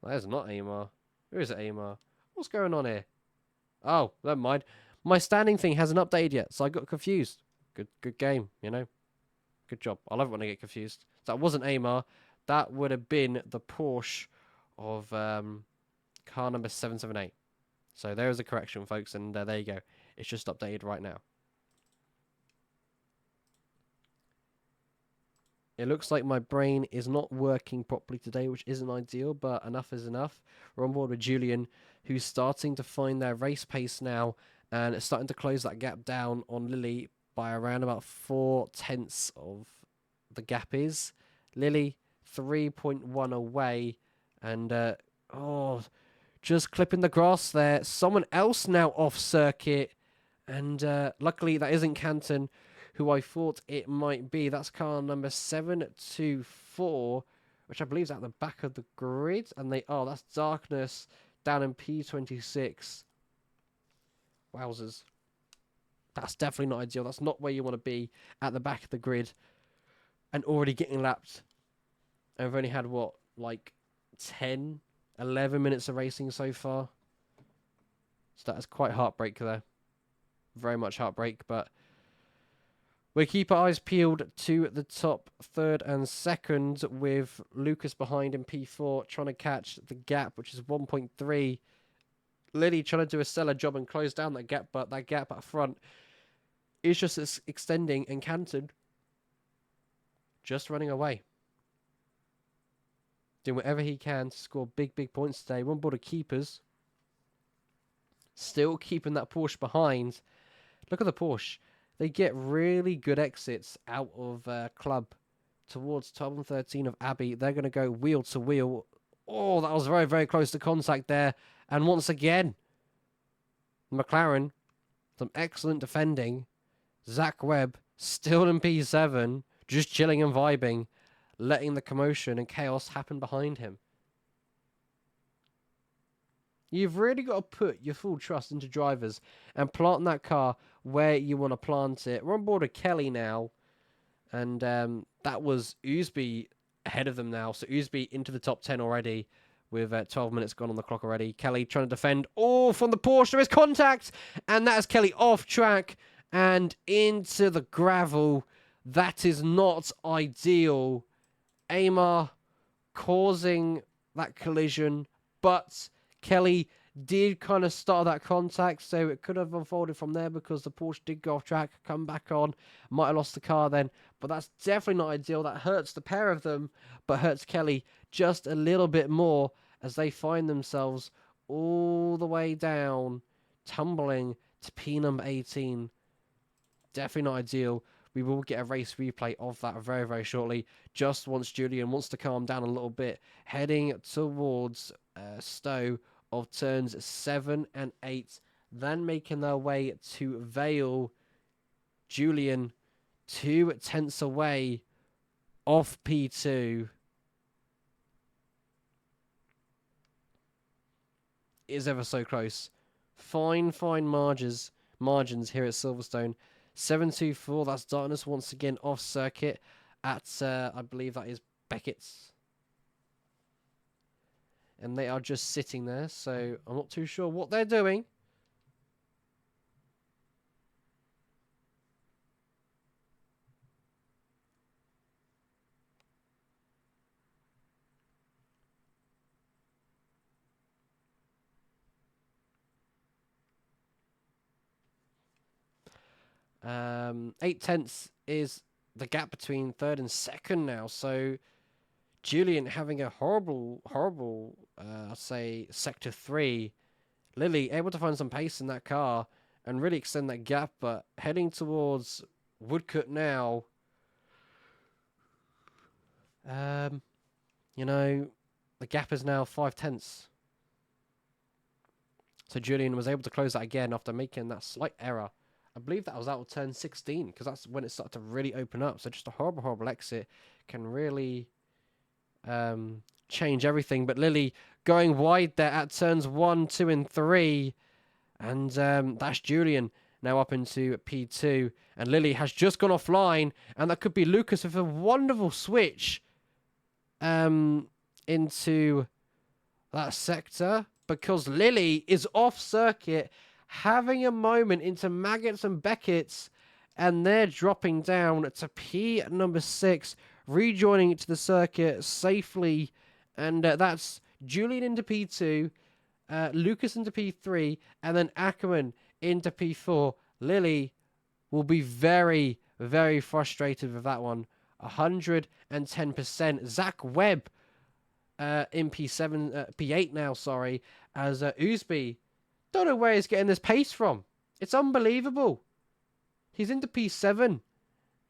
That is not Amar. Who is it, Amar? What's going on here? Oh, never mind. My standing thing hasn't updated yet, so I got confused. Good game, you know. Good job. I love it when I get confused. So that wasn't Amar. That would have been the Porsche of car number 778. So there is a correction, folks, and there you go. It's just updated right now. It looks like my brain is not working properly today, which isn't ideal, but enough is enough. We're on board with Julian, who's starting to find their race pace now, and it's starting to close that gap down on Lily by around about 4/10 of the gap is. Lily 3.1 away, and just clipping the grass there. Someone else now off circuit, and luckily that isn't Canton, who I thought it might be. That's car number 724, which I believe is at the back of the grid. And that's Darkness down in P26. Wowzers. That's definitely not ideal. That's not where you want to be, at the back of the grid and already getting lapped. And we've only had, 10, 11 minutes of racing so far. So that is quite heartbreak there. Very much heartbreak, but we keep our eyes peeled to the top third and second, with Lucas behind in P4 trying to catch the gap, which is 1.3. Lily trying to do a stellar job and close down that gap, but that gap up front is just extending, and Canton just running away. Doing whatever he can to score big points today. We're on board of keepers. Still keeping that Porsche behind. Look at the Porsche. They get really good exits out of club towards 12 and 13 of Abbey. They're going to go wheel to wheel. Oh, that was very, very close to contact there. And once again, McLaren, some excellent defending. Zach Webb, still in P7, just chilling and vibing, letting the commotion and chaos happen behind him. You've really got to put your full trust into drivers and plant that car where you want to plant it. We're on board with Kelly now. And that was Oosby ahead of them now. So Oosby into the top 10 already with 12 minutes gone on the clock already. Kelly trying to defend. Oh, from the Porsche, there is contact. And that is Kelly off track and into the gravel. That is not ideal. Amar causing that collision, but Kelly did kind of start that contact, so it could have unfolded from there because the Porsche did go off track, come back on, might have lost the car then, but that's definitely not ideal. That hurts the pair of them, but hurts Kelly just a little bit more as they find themselves all the way down, tumbling to P number 18. Definitely not ideal. We will get a race replay of that very, very shortly. Just once Julian wants to calm down a little bit, heading towards Stowe of turns 7 and 8, then making their way to Vale. Julian 2/10 away off P2. Is ever so close. Fine margins here at Silverstone. 724, that's Darkness once again off circuit at, I believe that is Beckett's. And they are just sitting there, so I'm not too sure what they're doing. 8 tenths is the gap between third and second now. So Julian having a horrible, I'd say, sector 3. Lily able to find some pace in that car and really extend that gap, but heading towards Woodcut now. You know, the gap is now 5 tenths. So Julian was able to close that again after making that slight error. I believe that was out of turn 16 because that's when it started to really open up. So just a horrible exit can really change everything. But Lily going wide there at turns 1, 2, and 3. And that's Julian now up into P2. And Lily has just gone offline. And that could be Lucas with a wonderful switch into that sector. Because Lily is off circuit, having a moment into Maggots and Beckett's, and they're dropping down to P number 6, rejoining it to the circuit safely, and that's Julian into P2, Lucas into P3, and then Ackerman into P4. Lily will be very, very frustrated with that one. 110%. Zach Webb in P7, P8 now, sorry, as Oosby. Don't know where he's getting this pace from. It's unbelievable. He's into P7.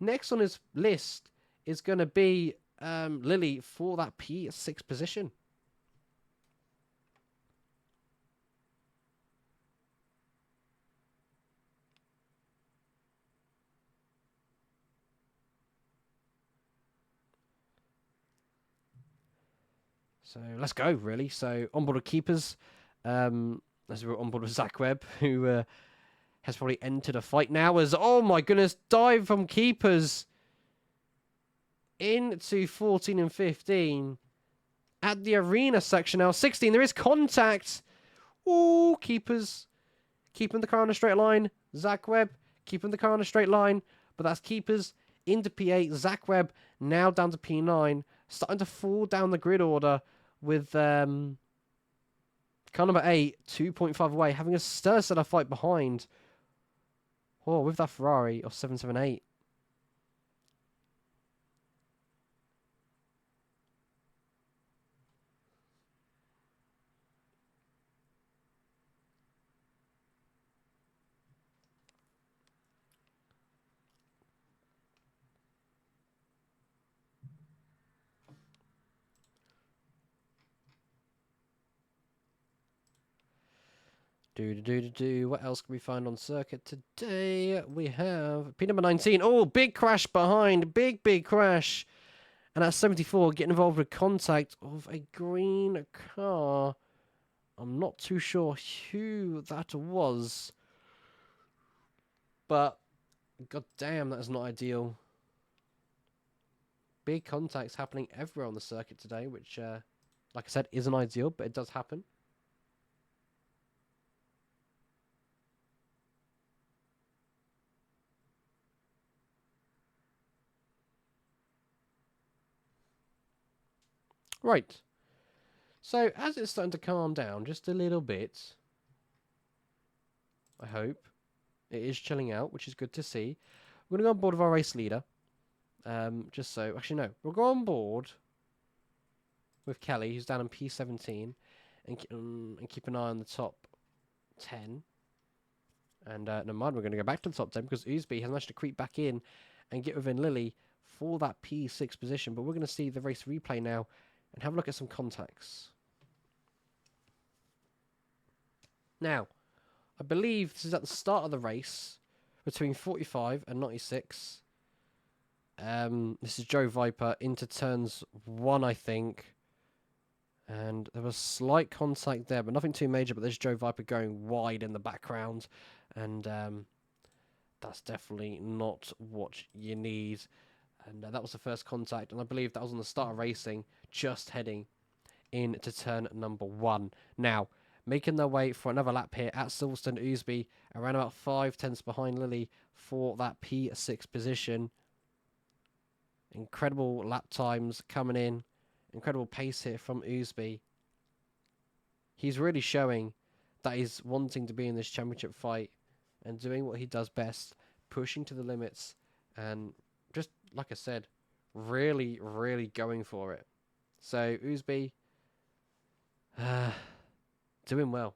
Next on his list is going to be Lily for that P6 position. So let's go, really. So onboard with keepers. As we're on board with Zach Webb, who has probably entered a fight now. As, oh my goodness, dive from keepers into 14 and 15 at the arena section now. 16, there is contact. Ooh, keepers keeping the car on a straight line. Zach Webb keeping the car on a straight line, but that's keepers into P8. Zach Webb now down to P9, starting to fall down the grid order with car number 8, 2.5 away, having a stir-setter fight behind. Oh, with that Ferrari of 778. What else can we find on circuit today? We have P number 19. Oh, big crash behind. Big crash. And at 74, getting involved with contact of a green car. I'm not too sure who that was. But, god damn, that is not ideal. Big contacts happening everywhere on the circuit today, which, like I said, isn't ideal, but it does happen. Right. So, as it's starting to calm down just a little bit, I hope, it is chilling out, which is good to see. We're going to go on board with our race leader. Just so, actually no, we'll go on board with Kelly, who's down in P17, and keep an eye on the top 10. And no mind, we're going to go back to the top 10 because Oosby has managed to creep back in and get within Lily for that P6 position. But we're going to see the race replay now and have a look at some contacts. Now, I believe this is at the start of the race between 45 and 96. This is Joe Viper into turns 1, I think. And there was slight contact there, but nothing too major. But there's Joe Viper going wide in the background. And that's definitely not what you need. And that was the first contact. And I believe that was on the start of racing, just heading into turn number 1. Now, making their way for another lap here at Silverstone Oosby, around about 5 tenths behind Lily for that P6 position. Incredible lap times coming in. Incredible pace here from Oosby. He's really showing that he's wanting to be in this championship fight and doing what he does best, pushing to the limits, and just like I said, really, really going for it. So Oosby, doing well.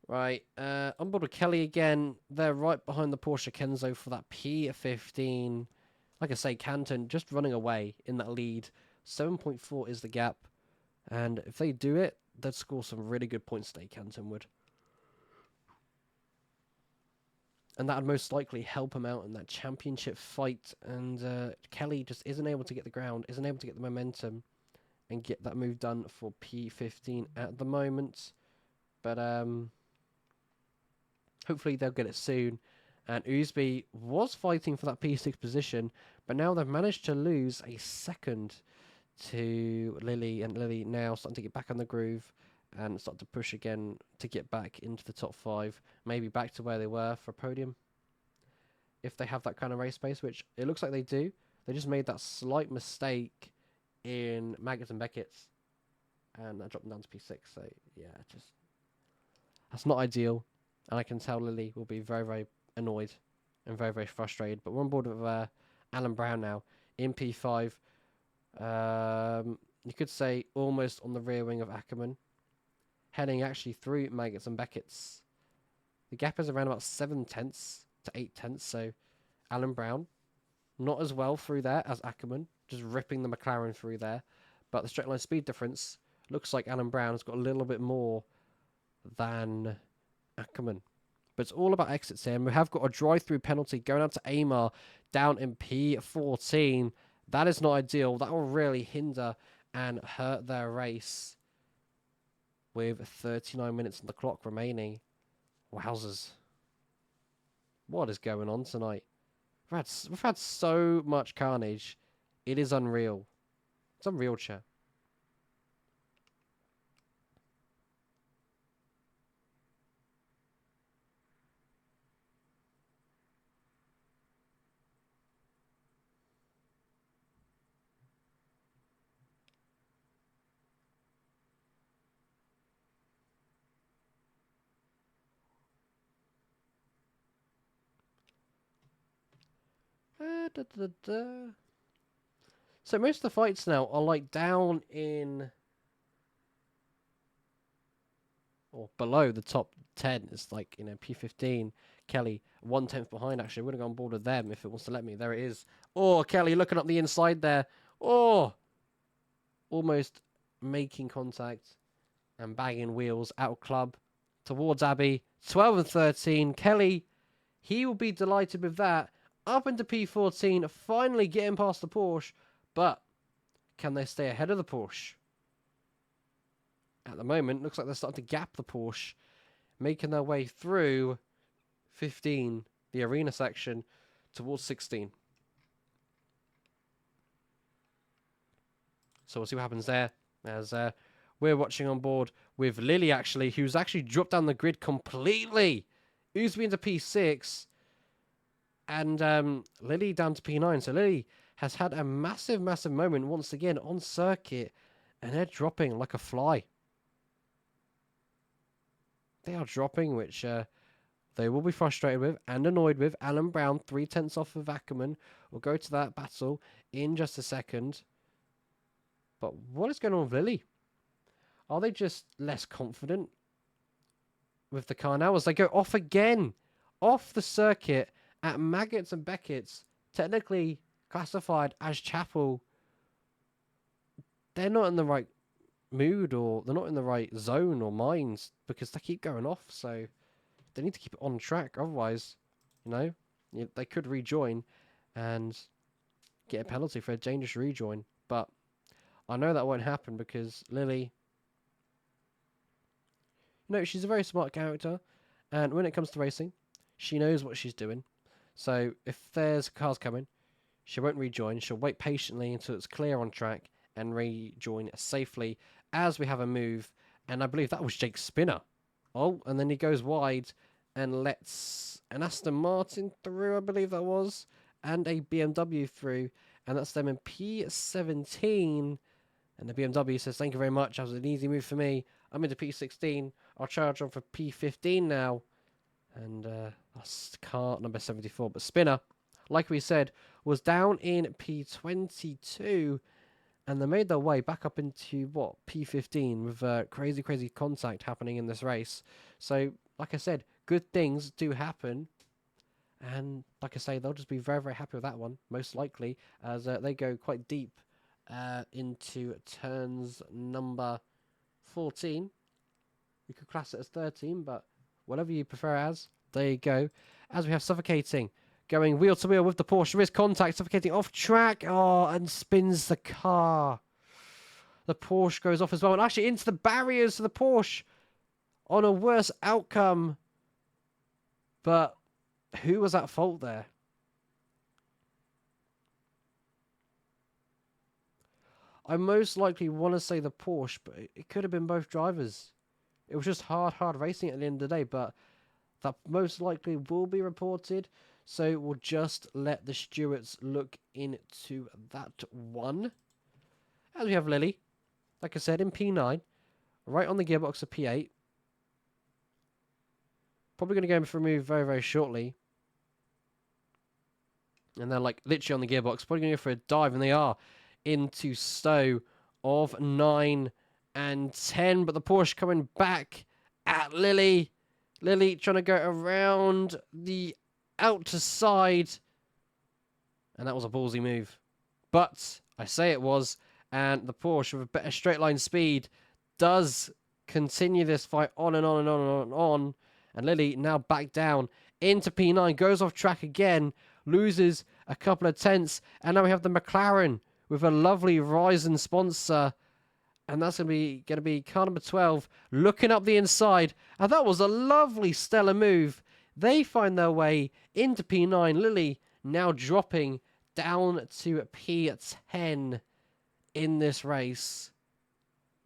Right, on board with Kelly again. They're right behind the Porsche Kenzo for that P15. Like I say, Canton just running away in that lead. 7.4 is the gap. And if they do it, they'd score some really good points today, Canton would. And that would most likely help him out in that championship fight. And Kelly just isn't able to get the ground, isn't able to get the momentum, and get that move done for P15 at the moment. But hopefully they'll get it soon. And Oosby was fighting for that P6 position, but now they've managed to lose a second to Lily, and Lily now starting to get back on the groove and start to push again to get back into the top 5, maybe back to where they were for a podium. If they have that kind of race pace, which it looks like they do. They just made that slight mistake in Maggots and Beckett's, and that dropped them down to P6. So yeah, just that's not ideal. And I can tell Lily will be very, very annoyed and very, very frustrated. But we're on board with Alan Brown now in P5. You could say almost on the rear wing of Ackerman, heading actually through Maggots and Beckett's. The gap is around about 7 tenths to 8 tenths. So Alan Brown, not as well through there as Ackerman, just ripping the McLaren through there. But the straight line speed difference looks like Alan Brown has got a little bit more than Ackerman. But it's all about exits here. And we have got a drive-through penalty going out to Amar down in P14. That is not ideal. That will really hinder and hurt their race with 39 minutes on the clock remaining. Wowzers. What is going on tonight? We've had so much carnage. It is unreal. It's unreal, chat. So most of the fights now are like down in or below the top 10. It's like, P15, Kelly, 1/10 behind actually. I would have gone on board with them if it wants to let me. There it is. Oh, Kelly looking up the inside there. Oh, almost making contact and bagging wheels out of club towards Abby. 12 and 13. Kelly, he will be delighted with that. Up into P14, finally getting past the Porsche. But can they stay ahead of the Porsche? At the moment, looks like they're starting to gap the Porsche, making their way through 15, the arena section, towards 16. So we'll see what happens there, as we're watching on board with Lily, actually, who's actually dropped down the grid completely. Who's been to P6, and Lily down to P9. So Lily has had a massive, massive moment once again on circuit, and they're dropping like a fly. They are dropping, which they will be frustrated with and annoyed with. Alan Brown, 3/10 off of Ackerman. We'll go to that battle in just a second. But what is going on with Lily? Are they just less confident with the car now as they go off again? Off the circuit at Maggots and Beckett's, technically classified as Chapel. They're not in the right mood, or they're not in the right zone or minds, because they keep going off. So they need to keep it on track. Otherwise, they could rejoin and get a penalty for a dangerous rejoin. But I know that won't happen because Lily, she's a very smart character, and when it comes to racing, she knows what she's doing. So if there's cars coming, she won't rejoin. She'll wait patiently until it's clear on track and rejoin safely, as we have a move And I believe that was Jake Spinner. Oh, and then he goes wide and lets an Aston Martin through, I believe that was, and a BMW through. And that's them in P17. And the BMW says, thank you very much. That was an easy move for me. I'm into P16. I'll charge on for P15 now. And that's car number 74. But Spinner, like we said, was down in P22. And they made their way back up into, what, P15 with crazy, crazy contact happening in this race. So, like I said, good things do happen. And, like I say, they'll just be very, very happy with that one, most likely, as they go quite deep into turns number 14. You could class it as 13, but whatever you prefer as, there you go. As we have Suffocating, going wheel to wheel with the Porsche. There is contact, Suffocating off track. Oh, and spins the car. The Porsche goes off as well. And actually into the barriers to the Porsche on a worse outcome. But who was at fault there? I most likely want to say the Porsche, but it could have been both drivers. It was just hard racing at the end of the day, but that most likely will be reported. So we'll just let the stewards look into that one. As we have Lily, like I said, in P9, right on the gearbox of P8. Probably going to go in for a move very, very shortly. And they're like literally on the gearbox, probably going to go for a dive, and they are into Stowe of 9 and 10. But the Porsche coming back at Lily. Lily trying to go around the outer side. And that was a ballsy move. But I say it was. And the Porsche with a better straight line speed does continue this fight on and on and on and on and on. And Lily now back down into P9. Goes off track again. Loses a couple of tenths. And now we have the McLaren with a lovely Ryzen sponsor. And that's going to be car number 12 looking up the inside. And that was a lovely stellar move. They find their way into P9. Lily now dropping down to P10 in this race.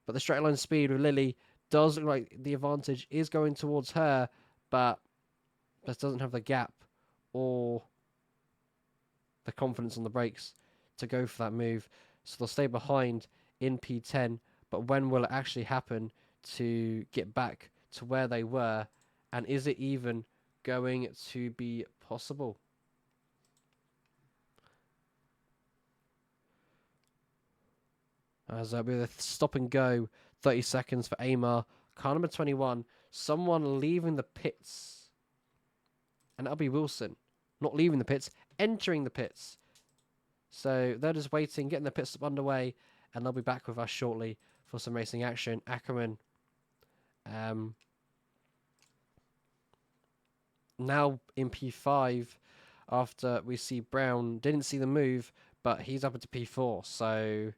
But the straight line speed with Lily does look like the advantage is going towards her. But just doesn't have the gap or the confidence on the brakes to go for that move. So they'll stay behind in P10. But when will it actually happen to get back to where they were? And is it even going to be possible? As with a stop and go, 30 seconds for Amar. Car number 21, someone leaving the pits. And that'll be Wilson. Not leaving the pits, entering the pits. So they're just waiting, getting the pit stop underway. And they'll be back with us shortly for some racing action. Ackerman. Now in P5 after we see Brown. Didn't see the move, but he's up into P4. So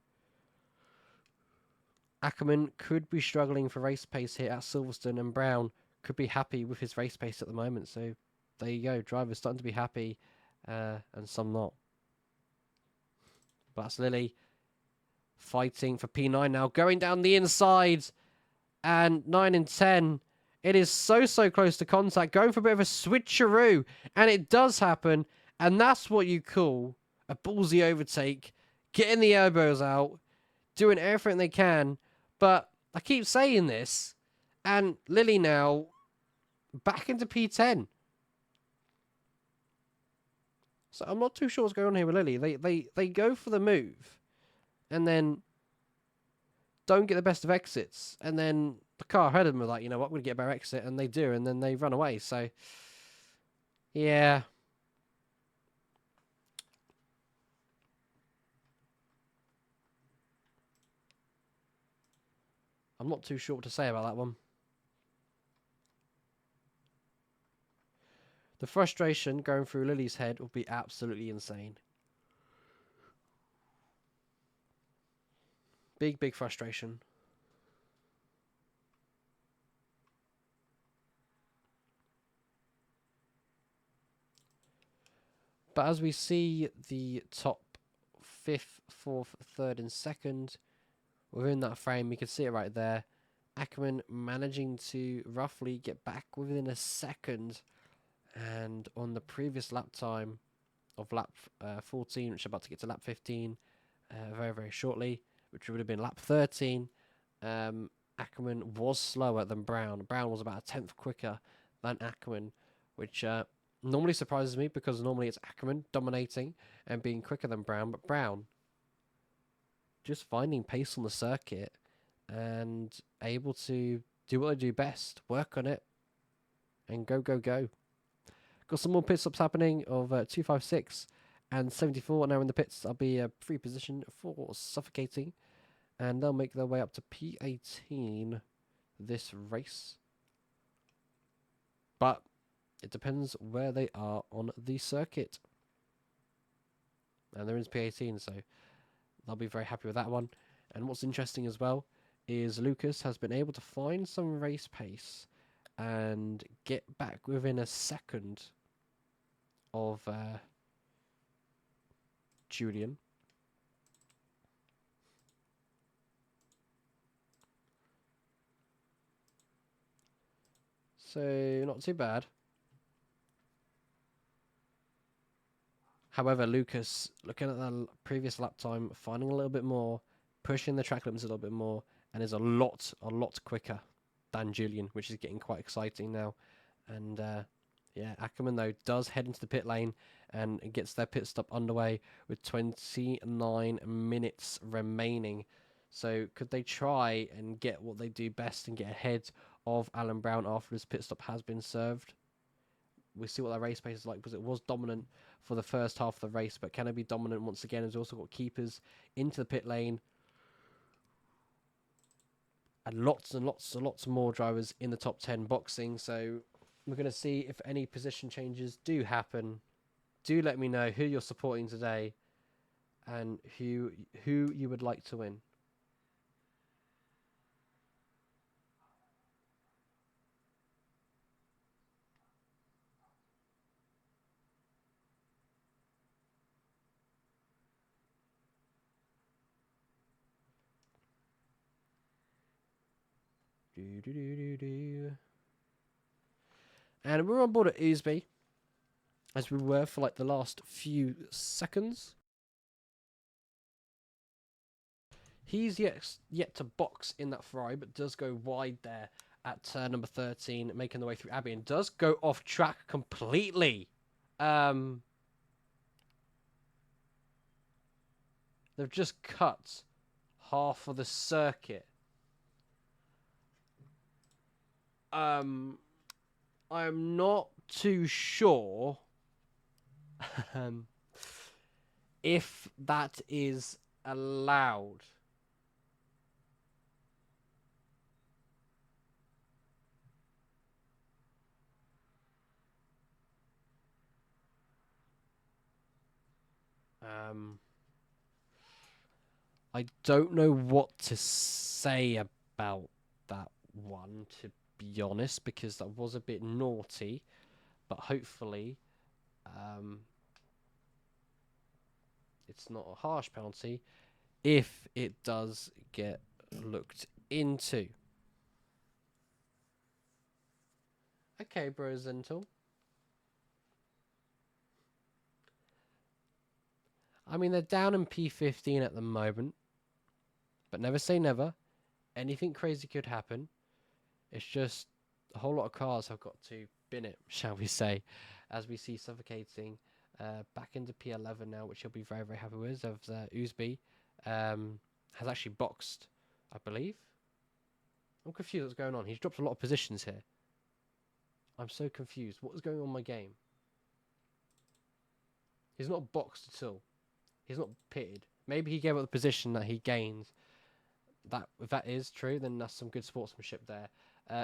Ackerman could be struggling for race pace here at Silverstone, and Brown could be happy with his race pace at the moment. So there you go. Drivers starting to be happy and some not. But that's Lily. Fighting for P9 now, going down the inside, and 9 and 10. It is so close to contact, going for a bit of a switcheroo, and it does happen, and that's what you call a ballsy overtake, getting the elbows out, doing everything they can. But I keep saying this, and Lily now back into P10. So I'm not too sure what's going on here with Lily. They go for the move. And then don't get the best of exits. And then the car ahead of them are like, you know what, we're going to get a better exit. And they do. And then they run away. So, yeah. I'm not too sure what to say about that one. The frustration going through Lily's head will be absolutely insane. Big frustration. But as we see the top 5th, 4th, 3rd and 2nd within that frame, you can see it right there. Ackerman managing to roughly get back within a second. And on the previous lap time of lap 14, which is about to get to lap 15 very, very shortly, which would have been lap 13, Ackerman was slower than Brown. Brown was about a tenth quicker than Ackerman, which normally surprises me because normally it's Ackerman dominating and being quicker than Brown, but Brown just finding pace on the circuit and able to do what they do best, work on it, and go, go, go. Got some more pit stops happening of 256 and 74 now in the pits. I'll be a free position for suffocating, and they'll make their way up to P18 this race. But it depends where they are on the circuit. And they're in P18, so they'll be very happy with that one. And what's interesting as well is Lucas has been able to find some race pace and get back within a second of Julian. So not too bad. However, Lucas, looking at the previous lap time, finding a little bit more, pushing the track limits a little bit more, and is a lot quicker than Julian, which is getting quite exciting now. And yeah, Ackerman though does head into the pit lane and gets their pit stop underway with 29 minutes remaining. So could they try and get what they do best and get ahead of Alan Brown after his pit stop has been served? We'll see what that race pace is like, because it was dominant for the first half of the race, but can it be dominant once again? Has also got keepers into the pit lane and lots more drivers in the top 10 boxing. So we're going to see if any position changes do happen. Do let me know who you're supporting today and who you would like to win. And we're on board at Oosby, as we were for like the last few seconds. He's yet to box in that Ferrari, but does go wide there at turn number 13, making the way through Abbey, and does go off track completely. They've just cut half of the circuit. I'm not too sure if that is allowed. I don't know what to say about that one, to be honest, because that was a bit naughty, but hopefully it's not a harsh penalty if it does get looked into. Okay, Brozental. I mean, they're down in P15 at the moment, but never say never. Anything crazy could happen. It's just a whole lot of cars have got to bin it, shall we say, as we see suffocating back into P11 now, which he'll be very, very happy with, as Oosby has actually boxed, I believe. I'm confused what's going on. He's dropped a lot of positions here. I'm so confused. What is going on in my game? He's not boxed at all. He's not pitted. Maybe he gave up the position that he gained. That if that is true, then that's some good sportsmanship there.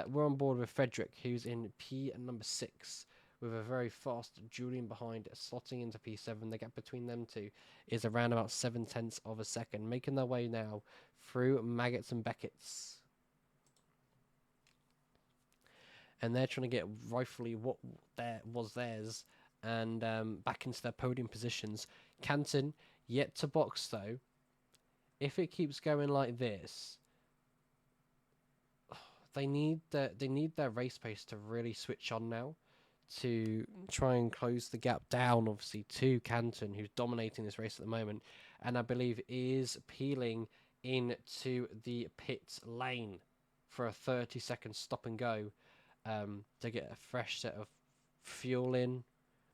We're on board with Frederick, who's in P number 6, with a very fast Julian behind, slotting into P7. The gap between them two is around about 0.7 of a second, making their way now through Maggots and Beckett's. And they're trying to get rightfully what was theirs and back into their podium positions. Canton yet to box though. If it keeps going like this, they need their race pace to really switch on now, to try and close the gap down, obviously, to Canton, who's dominating this race at the moment, and I believe is peeling into the pit lane for a 30-second stop and go, to get a fresh set of fuel in,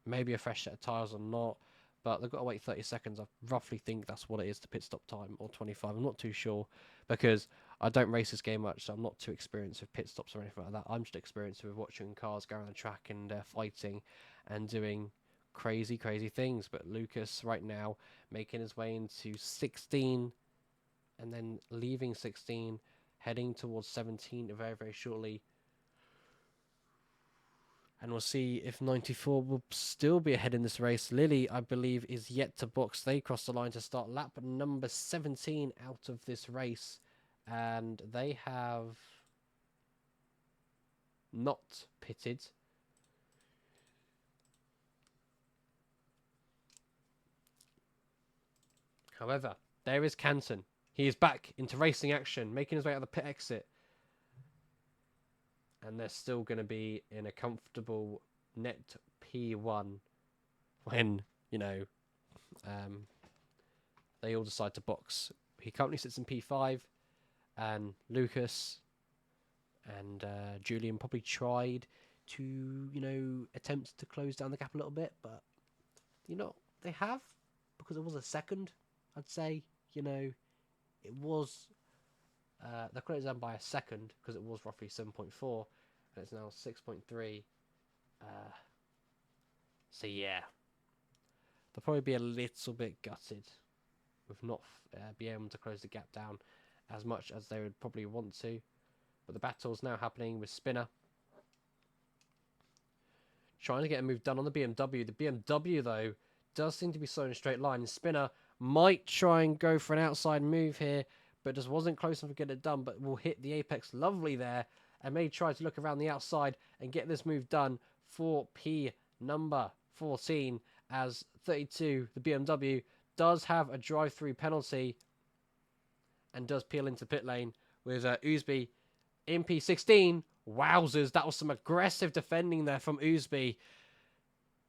maybe a fresh set of tyres or not, but they've got to wait 30 seconds. I roughly think that's what it is, the pit stop time, or 25. I'm not too sure, because I don't race this game much, so I'm not too experienced with pit stops or anything like that. I'm just experienced with watching cars go around the track and fighting and doing crazy things. But Lucas right now making his way into 16 and then leaving 16, heading towards 17 very shortly. And we'll see if 94 will still be ahead in this race. Lily, I believe, is yet to box. They cross the line to start lap number 17 out of this race. And they have not pitted. However, there is Canton. He is back into racing action, making his way out of the pit exit. And they're still going to be in a comfortable net P1 when, you know, they all decide to box. He currently sits in P5, and Lucas and Julian probably tried to, you know, attempt to close down the gap a little bit, but, you know, they have, because it was a second, I'd say, you know, it was... they closed down by a second, because it was roughly 7.4, and it's now 6.3. So yeah, they'll probably be a little bit gutted with not being able to close the gap down as much as they would probably want to. But the battle's now happening with Spinner, trying to get a move done on the BMW. The BMW, though, does seem to be slowing in a straight line. And Spinner might try and go for an outside move here, but just wasn't close enough to get it done, but will hit the apex lovely there, and may try to look around the outside and get this move done for P number 14, as 32, the BMW, does have a drive-through penalty and does peel into pit lane with Oosby in P16. Wowzers, that was some aggressive defending there from Oosby.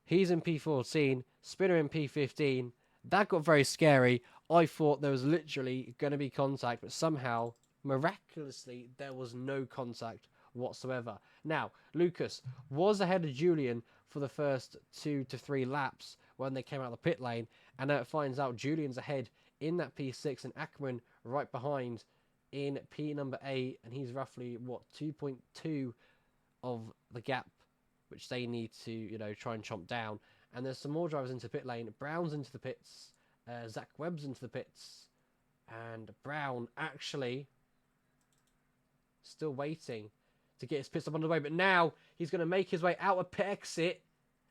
He's in P14, Spinner in P15. That got very scary. I thought there was literally going to be contact, but somehow, miraculously, there was no contact whatsoever. Now, Lucas was ahead of Julian for the first 2 to 3 laps when they came out of the pit lane, and now it finds out Julian's ahead in that P6, and Ackerman right behind in P number 8, and he's roughly, what, 2.2 of the gap, which they need to, you know, try and chomp down. And there's some more drivers into pit lane. Brown's into the pits. Zach Webb's into the pits. And Brown actually still waiting to get his pit stop underway. But now he's going to make his way out of pit exit.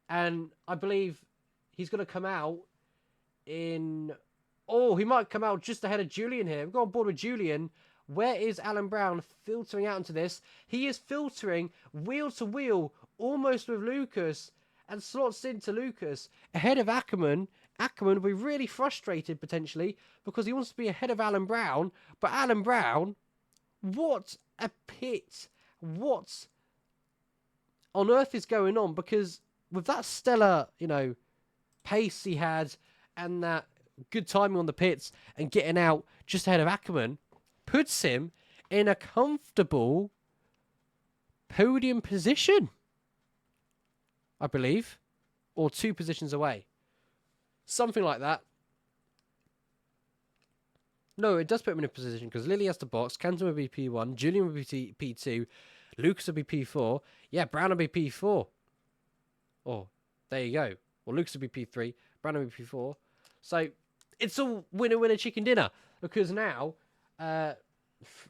And I believe he's going to come out in... Oh, he might come out just ahead of Julian here. We've got on board with Julian. Where is Alan Brown filtering out into this? He is filtering wheel to wheel, almost with Lucas, and slots into Lucas ahead of Ackerman. Ackerman will be really frustrated potentially because he wants to be ahead of Alan Brown. But Alan Brown, what a pit. What on earth is going on? Because with that stellar, you know, pace he had and that good timing on the pits and getting out just ahead of Ackerman, puts him in a comfortable podium position, I believe, or 2 positions away. Something like that. No, it does put him in a position because Lily has to box, Canton will be P1, Julian will be P2, Lucas will be P4, yeah, Brown will be P4. Oh, there you go. Well, Lucas will be P3, Brown will be P4. So, it's all winner, chicken dinner. Because now,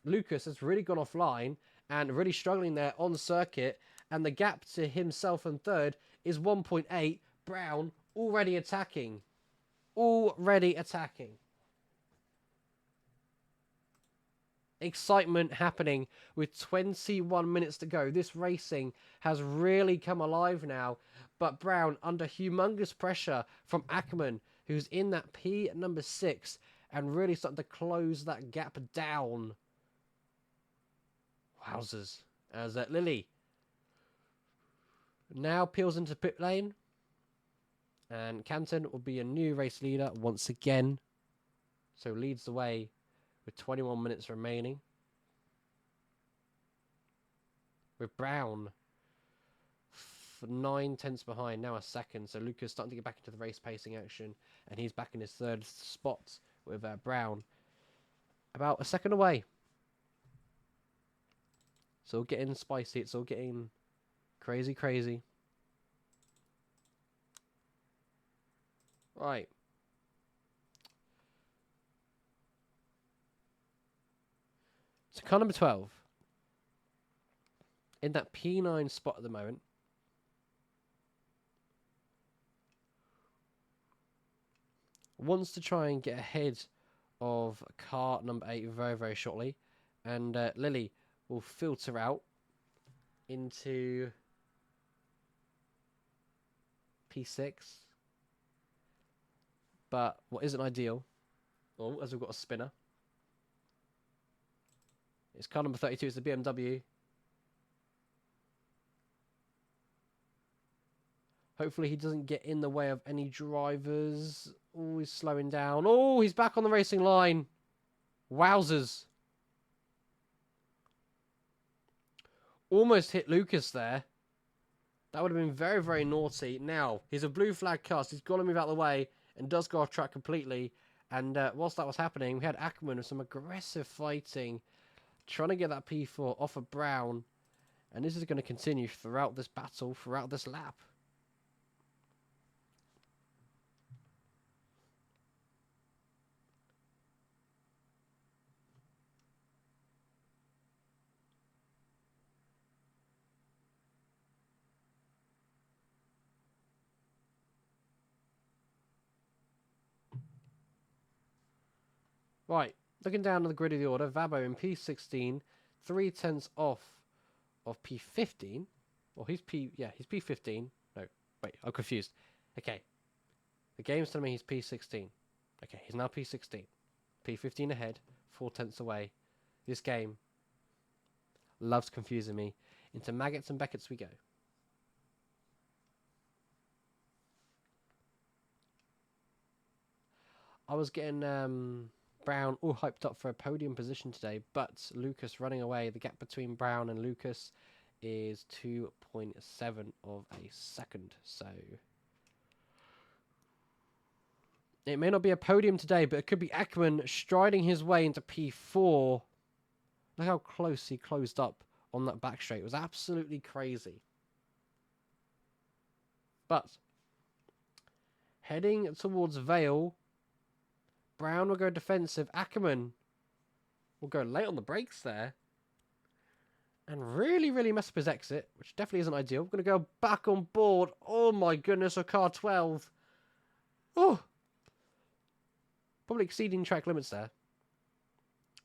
Lucas has really gone offline and really struggling there on circuit. And the gap to himself and third is 1.8. Brown already attacking. Excitement happening with 21 minutes to go. This racing has really come alive now. But Brown under humongous pressure from Ackerman, who's in that P number 6 and really starting to close that gap down. Wowzers. As Lily now peels into pit lane. And Canton will be a new race leader once again. So leads the way with 21 minutes remaining. With Brown 9 tenths behind, now a second. So Lucas starting to get back into the race pacing action. And he's back in his third spot with Brown. About a second away. It's all getting spicy. It's all getting crazy, crazy. Right. So car number 12. In that P9 spot at the moment. Wants to try and get ahead of car number 8 very, very shortly. And Lily will filter out into P6. But what isn't ideal, as we've got a spinner, it's car number 32, it's the BMW. Hopefully he doesn't get in the way of any drivers. Oh, he's slowing down. Oh, he's back on the racing line. Wowzers. Almost hit Lucas there. That would have been very, very naughty. Now, he's a blue flag car, so he's got to move out of the way and does go off track completely. And whilst that was happening, we had Ackerman with some aggressive fighting, trying to get that P4 off of Brown. And this is going to continue throughout this battle, throughout this lap. Right, looking down at the grid of the order, Vabo in P16, 3 tenths off of P15. Well, he's P15. No, wait, I'm confused. Okay, the game's telling me he's P16. Okay, he's now P16. P15 ahead, 4 tenths away. This game loves confusing me. Into Maggots and Beckett's we go. I was getting Brown all hyped up for a podium position today, but Lucas running away. The gap between Brown and Lucas is 2.7 of a second. So it may not be a podium today, but it could be Ackerman striding his way into P4. Look how close he closed up on that back straight. It was absolutely crazy. But heading towards Vale, Brown will go defensive. Ackerman will go late on the brakes there. And really, really mess up his exit, which definitely isn't ideal. We're going to go back on board. Oh my goodness, a car 12. Oh. Probably exceeding track limits there.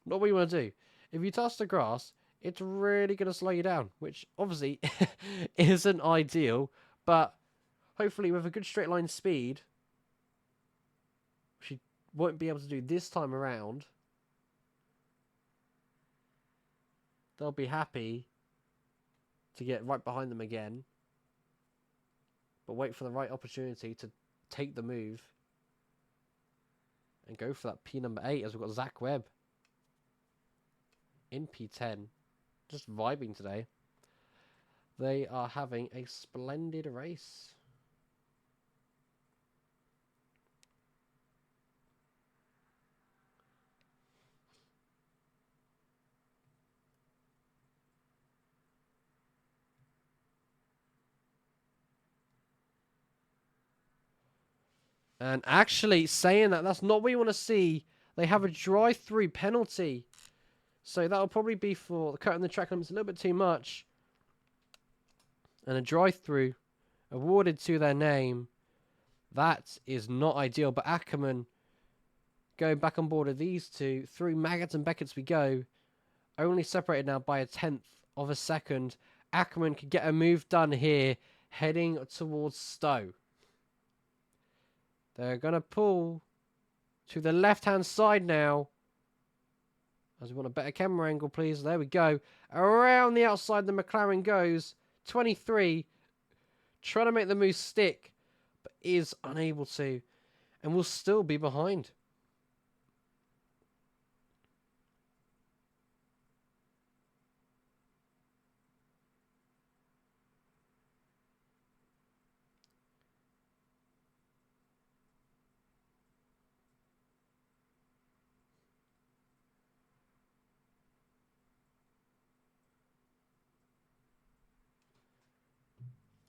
Not what you want to do. If you touch the grass, it's really going to slow you down, which obviously isn't ideal. But hopefully with a good straight line speed, she won't be able to do this time around. They'll be happy to get right behind them again, but wait for the right opportunity to take the move and go for that P number 8 as we've got Zach Webb in P10. Just vibing today. They are having a splendid race. And actually, saying that, that's not what you want to see. They have a drive-through penalty. So that'll probably be for cutting the track limits a little bit too much. And a drive-through awarded to their name. That is not ideal. But Ackerman going back on board of these two. Through Maggots and Beckett's we go. Only separated now by 1/10 of a second. Ackerman could get a move done here. Heading towards Stowe. They're going to pull to the left-hand side now. As we want a better camera angle, please. There we go. Around the outside, the McLaren goes. 23. Trying to make the move stick, but is unable to. And will still be behind.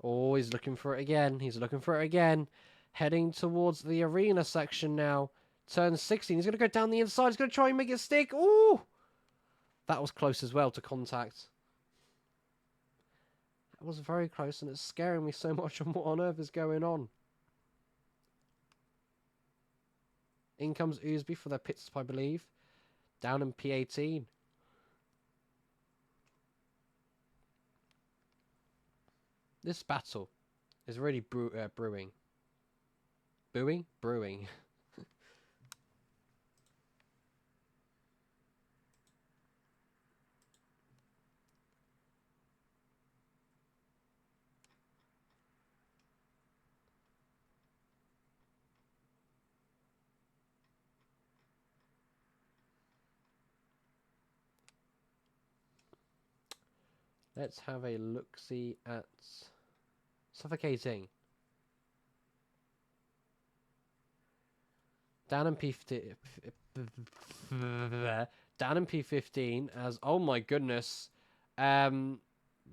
Oh, he's looking for it again. He's looking for it again. Heading towards the arena section now. Turn 16. He's going to go down the inside. He's going to try and make it stick. Ooh! That was close as well to contact. That was very close, and it's scaring me so much on what on earth is going on. In comes Oosby for their pit stop, I believe. Down in P18. This battle is really brewing. Booing? Brewing. Let's have a look-see at suffocating. Down in P15. Down in P15 as, oh my goodness, that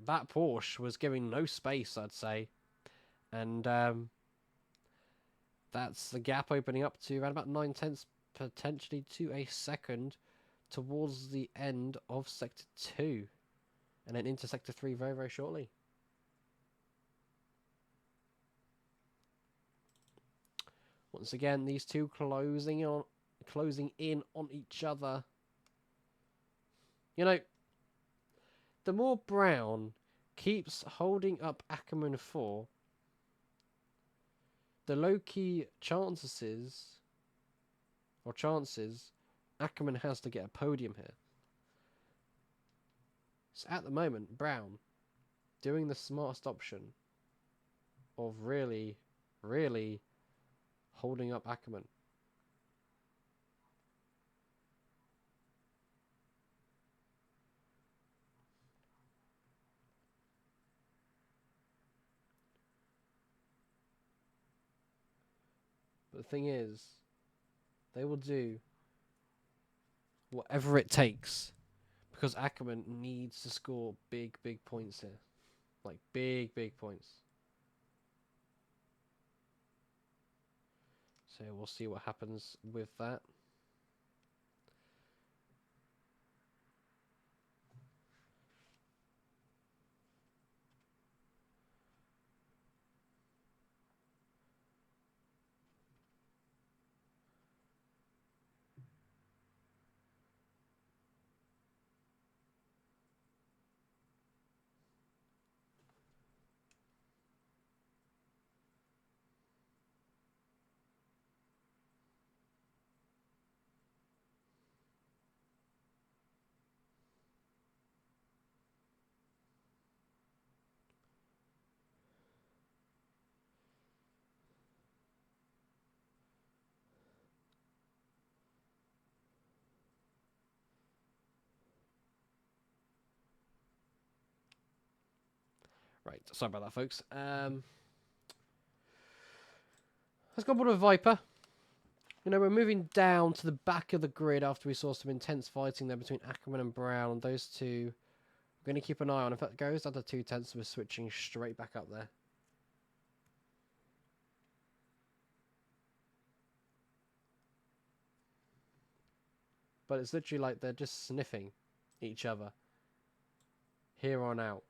Porsche was giving no space, I'd say. And that's the gap opening up to around about 9/10, potentially to a second towards the end of Sector 2. And then into Sector 3 very, very shortly. Once again, these two closing in on each other. You know, the more Brown keeps holding up Ackerman for, the low-key chances Ackerman has to get a podium here. So at the moment, Brown doing the smartest option of really, really holding up Ackerman. But the thing is, they will do whatever it takes because Ackerman needs to score big, big points here. Like, big, big points. So we'll see what happens with that. Right, sorry about that, folks. Let's go on with Viper. You know, we're moving down to the back of the grid after we saw some intense fighting there between Ackerman and Brown. Those two, we're going to keep an eye on. If that goes down to 2/10, we're switching straight back up there. But it's literally like they're just sniffing each other here on out.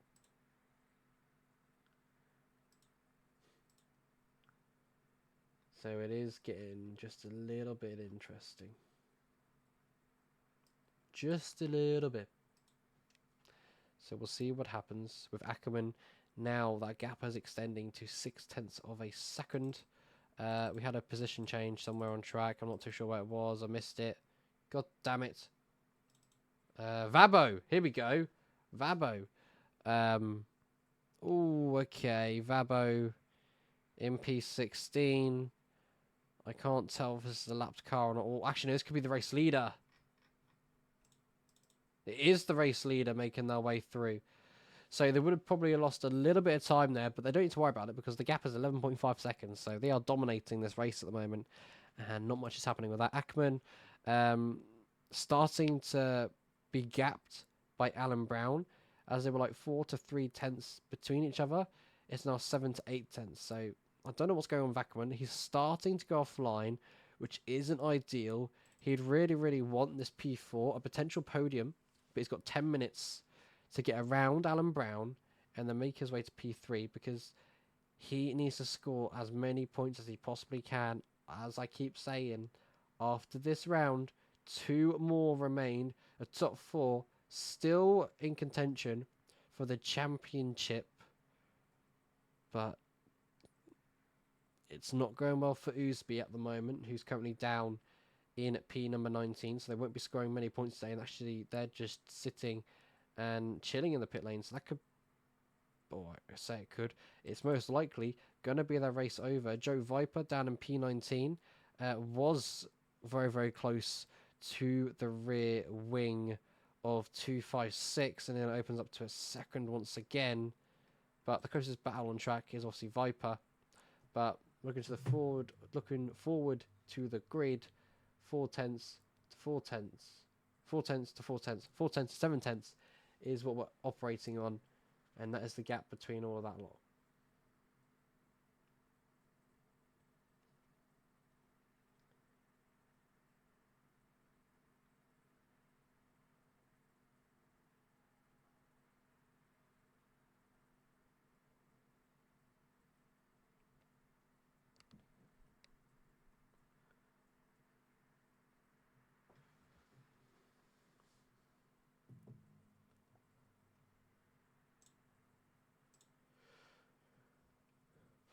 So it is getting just a little bit interesting. Just a little bit. So we'll see what happens with Ackerman. Now that gap is extending to 0.6 of a second. We had a position change somewhere on track. I'm not too sure where it was. I missed it. God damn it. Vabo. Here we go. Vabo. Oh, okay. Vabo in P16. I can't tell if this is a lapped car or not. Oh, actually, no, this could be the race leader. It is the race leader making their way through. So they would have probably lost a little bit of time there, but they don't need to worry about it because the gap is 11.5 seconds. So they are dominating this race at the moment, and not much is happening with that. Ackman starting to be gapped by Alan Brown, as they were like 4 to 3 tenths between each other. It's now 7 to 8 tenths. So I don't know what's going on with Ackman. He's starting to go offline, which isn't ideal. He'd really, really want this P4, a potential podium, but he's got 10 minutes to get around Alan Brown and then make his way to P3 because he needs to score as many points as he possibly can. As I keep saying, after this round, 2 more remain. A top 4 still in contention for the championship, but it's not going well for Oosby at the moment, who's currently down in P number 19, so they won't be scoring many points today, and actually they're just sitting and chilling in the pit lane, so that could, oh, I say it could, it's most likely going to be their race over. Joe Viper down in P19 was very, very close to the rear wing of 256, and then it opens up to a second once again, but the closest battle on track is obviously Viper. But looking forward to the grid, 4 tenths to 4 tenths, 4 tenths to 4 tenths, 4 tenths to 7 tenths is what we're operating on, and that is the gap between all of that lot.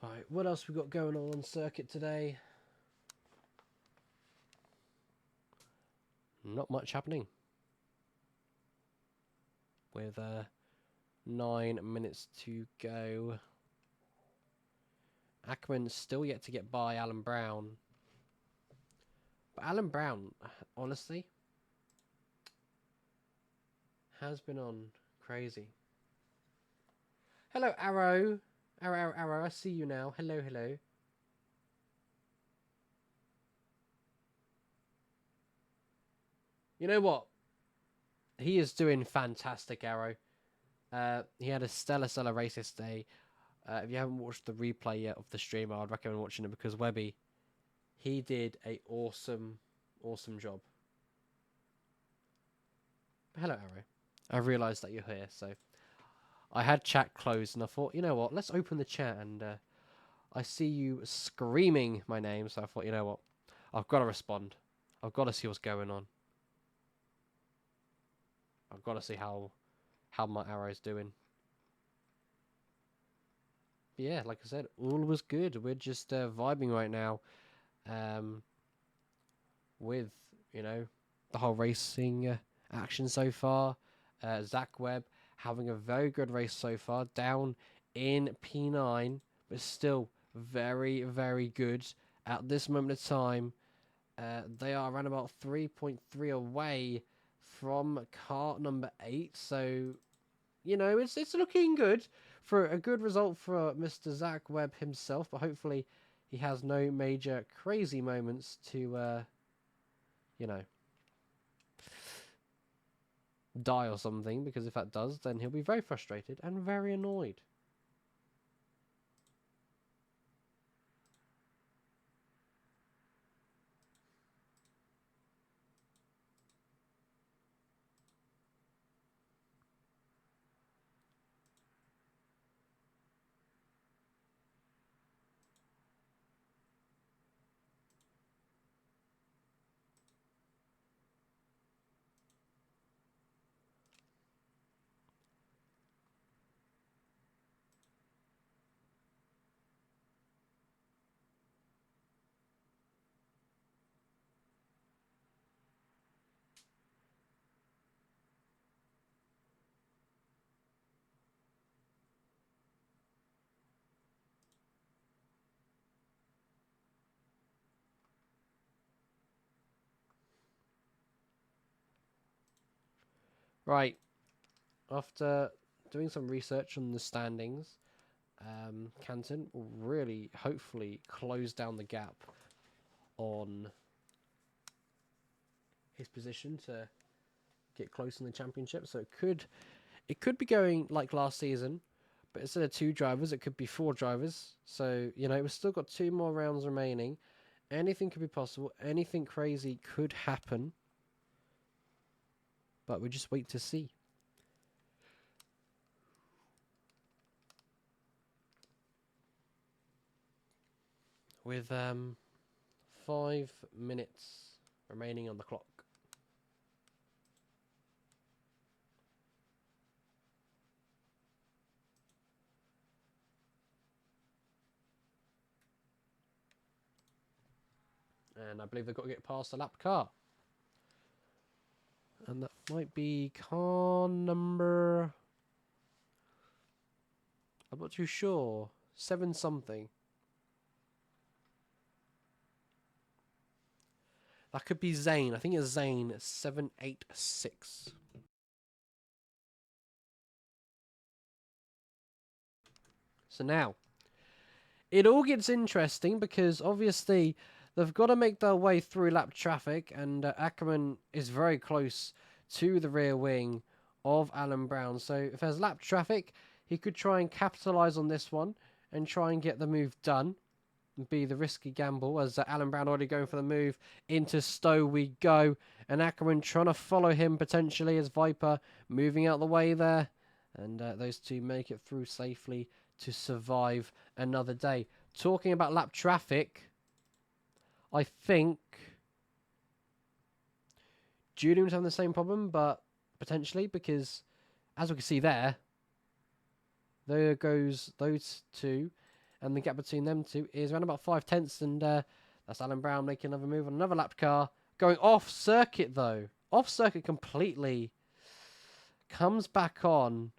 Right, what else we got going on circuit today? Not much happening. With 9 minutes to go. Ackman still yet to get by Alan Brown. But Alan Brown, honestly, has been on crazy. Hello, Arrow. Arrow, I see you now. Hello, hello. You know what? He is doing fantastic, Arrow. He had a stellar race yesterday. If you haven't watched the replay yet of the stream, I'd recommend watching it because Webby, he did a awesome job. Hello, Arrow. I realised that you're here, so I had chat closed, and I thought, you know what? Let's open the chat, and I see you screaming my name, so I thought, you know what? I've got to respond. I've got to see what's going on. I've got to see how my Arrow's doing. But yeah, like I said, all was good. We're just vibing right now with, you know, the whole racing action so far. Zach Webb having a very good race so far, down in P9, but still very, very good at this moment of time. They are around about 3.3 away from car number 8, so you know it's looking good for a good result for Mr. Zach Webb himself, but hopefully he has no major crazy moments to you know, die or something, because if that does, then he'll be very frustrated and very annoyed. Right. After doing some research on the standings, Canton will really, hopefully, close down the gap on his position to get close in the championship. So it could be going like last season, but instead of 2 drivers, it could be 4 drivers. So, you know, we've still got 2 more rounds remaining. Anything could be possible. Anything crazy could happen. But we just wait to see. With 5 minutes remaining on the clock. And I believe they've got to get past the lap car. And that might be car number... I'm not too sure. 7 something. That could be Zane. I think it's Zane 786. So now, it all gets interesting because obviously they've got to make their way through lap traffic, and Ackerman is very close to the rear wing of Alan Brown. So if there's lap traffic, he could try and capitalise on this one and try and get the move done. Be the risky gamble, as Alan Brown already going for the move. Into Stowe we go, and Ackerman trying to follow him potentially as Viper moving out the way there, and those two make it through safely to survive another day. Talking about lap traffic, I think Julian's having the same problem, but potentially, because as we can see there goes those two. And the gap between them two is around about 5 tenths. And that's Alan Brown making another move on another lap car. Going off circuit, though. Off circuit completely. Comes back on.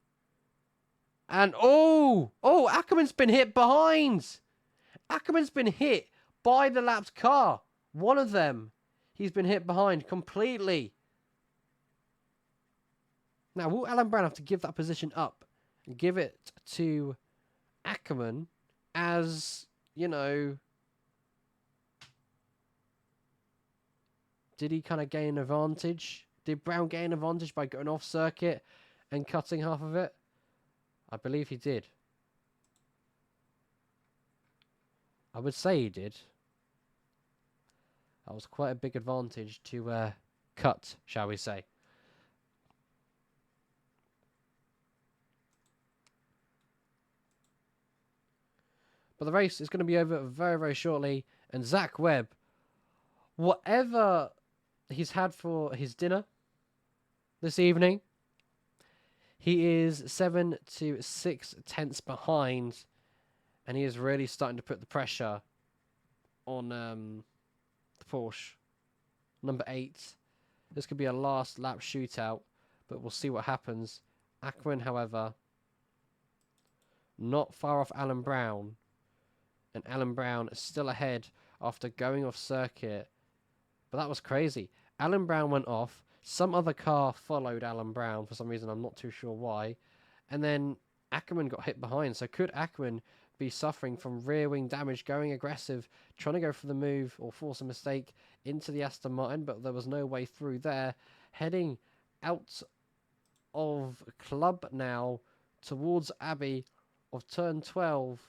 And oh, Ackerman's been hit behind. Ackerman's been hit by the lapped car. One of them. He's been hit behind completely. Now, will Alan Brown have to give that position up and give it to Ackerman? As, you know, did he kind of gain advantage? Did Brown gain advantage by going off circuit and cutting half of it? I believe he did. I would say he did. That was quite a big advantage to cut, shall we say. But the race is going to be over very, very shortly. And Zach Webb, whatever he's had for his dinner this evening, he is 7 to 6 tenths behind. And he is really starting to put the pressure on the Porsche. Number 8. This could be a last lap shootout, but we'll see what happens. Ackerman, however, not far off Alan Brown. And Alan Brown is still ahead after going off circuit. But that was crazy. Alan Brown went off. Some other car followed Alan Brown for some reason. I'm not too sure why. And then Ackerman got hit behind. So could Ackerman be suffering from rear wing damage, going aggressive, trying to go for the move or force a mistake into the Aston Martin? But there was no way through there. Heading out of club now towards Abbey of turn 12.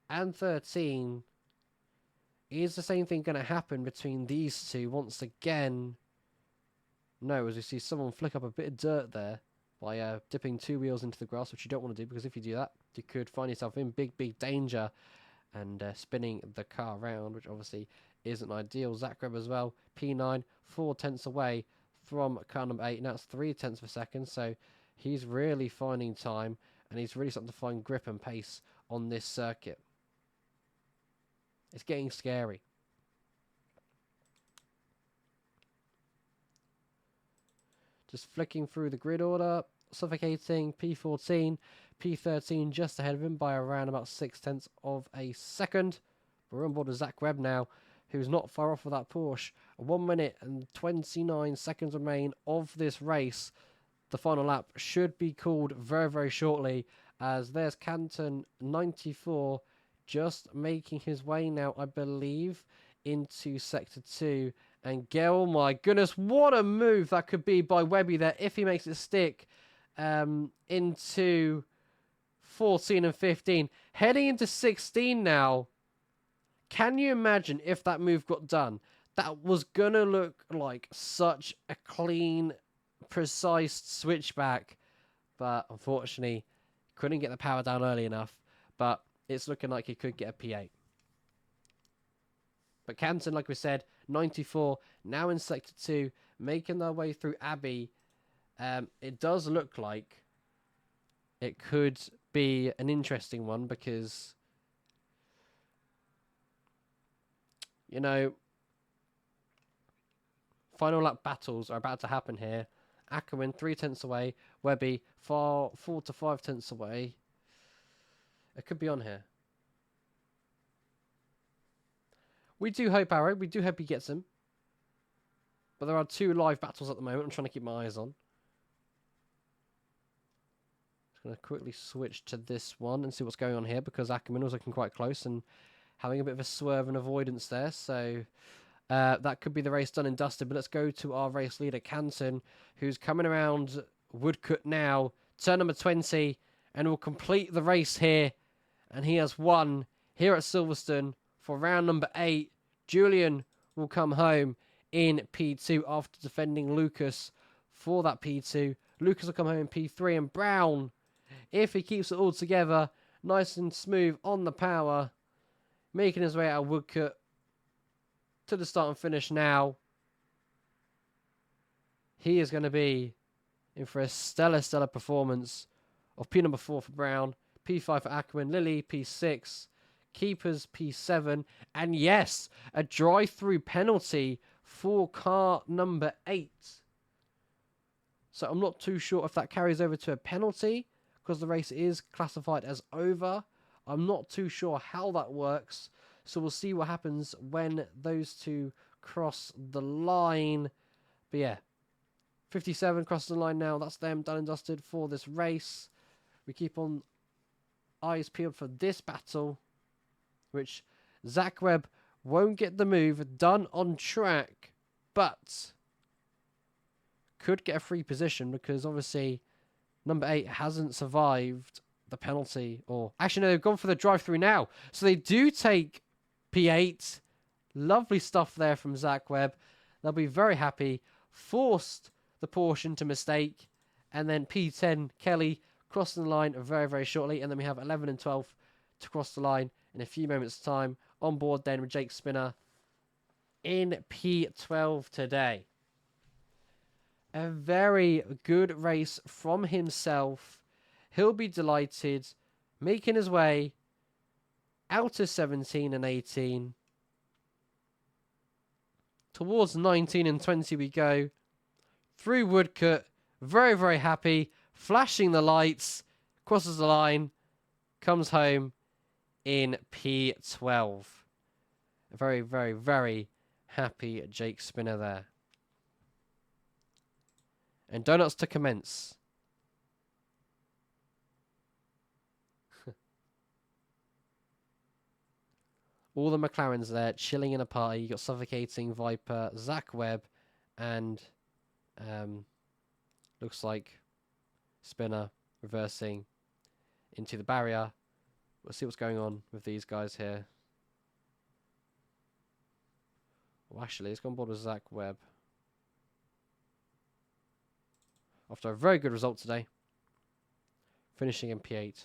And 13. Is the same thing going to happen between these two once again? No, as we see someone flick up a bit of dirt there by dipping 2 wheels into the grass, which you don't want to do, because if you do that, you could find yourself in big, big danger and spinning the car around, which obviously isn't ideal. Zach Webb as well, P9, 4 tenths away from car number 8, and that's 3 tenths per second, so he's really finding time, and he's really starting to find grip and pace on this circuit. It's getting scary. Just flicking through the grid order. Suffocating P14. P13 just ahead of him by around about 6 tenths of a second. We're on board with Zach Webb now, who's not far off of that Porsche. 1 minute and 29 seconds remain of this race. the final lap should be called very, very shortly, as there's Canton 94 just making his way now, I believe, into Sector 2. And oh my goodness, what a move that could be by Webby there if he makes it stick into 14 and 15. Heading into 16 now. Can you imagine if that move got done? That was going to look like such a clean, precise switchback. But unfortunately, couldn't get the power down early enough. But it's looking like he could get a P8. But Canton, like we said, 94, now in Sector 2, making their way through Abbey. It does look like it could be an interesting one because, you know, final lap battles are about to happen here. Ackerman 3 tenths away. Webby 4 to 5 tenths away. It could be on here. We do hope, Arrow. We do hope he gets him. But there are 2 live battles at the moment. I'm trying to keep my eyes on. Just going to quickly switch to this one and see what's going on here, because Ackerman was looking quite close and having a bit of a swerve and avoidance there. So that could be the race done and dusted. But let's go to our race leader, Canton, who's coming around Woodcut now. Turn number 20. And will complete the race here. And he has won here at Silverstone for round number 8. Julian will come home in P2 after defending Lucas for that P2. Lucas will come home in P3. And Brown, if he keeps it all together, nice and smooth on the power, making his way out of Woodcut to the start and finish now. He is going to be in for a stellar, stellar performance of P number 4 for Brown, P5 for Ackerman, Lilly P6, Keepers P7, and yes, a drive-through penalty for car number 8. So I'm not too sure if that carries over to a penalty, because the race is classified as over. I'm not too sure how that works, so we'll see what happens when those two cross the line. But yeah, 57 crosses the line now. That's them done and dusted for this race. We keep on eyes peeled for this battle, which Zach Webb won't get the move done on track, but could get a free position because obviously number 8 hasn't survived the penalty. Or actually, no, they've gone for the drive-through now. So they do take P8. Lovely stuff there from Zach Webb. They'll be very happy. Forced the portion to mistake. And then P10, Kelly, crossing the line very, very shortly. And then we have 11 and 12 to cross the line in a few moments' time. On board then with Jake Spinner in P12 today. A very good race from himself. He'll be delighted, making his way out of 17 and 18. Towards 19 and 20 we go. Through Woodcut, very, very happy, flashing the lights, crosses the line, comes home in P12. A very, very, very happy Jake Spinner there. And donuts to commence. All the McLarens there, chilling in a party. You got Suffocating, Viper, Zach Webb, and looks like Spinner reversing into the barrier. We'll see what's going on with these guys here. Well, actually, let's go on board with Zach Webb. After a very good result today, finishing in P8.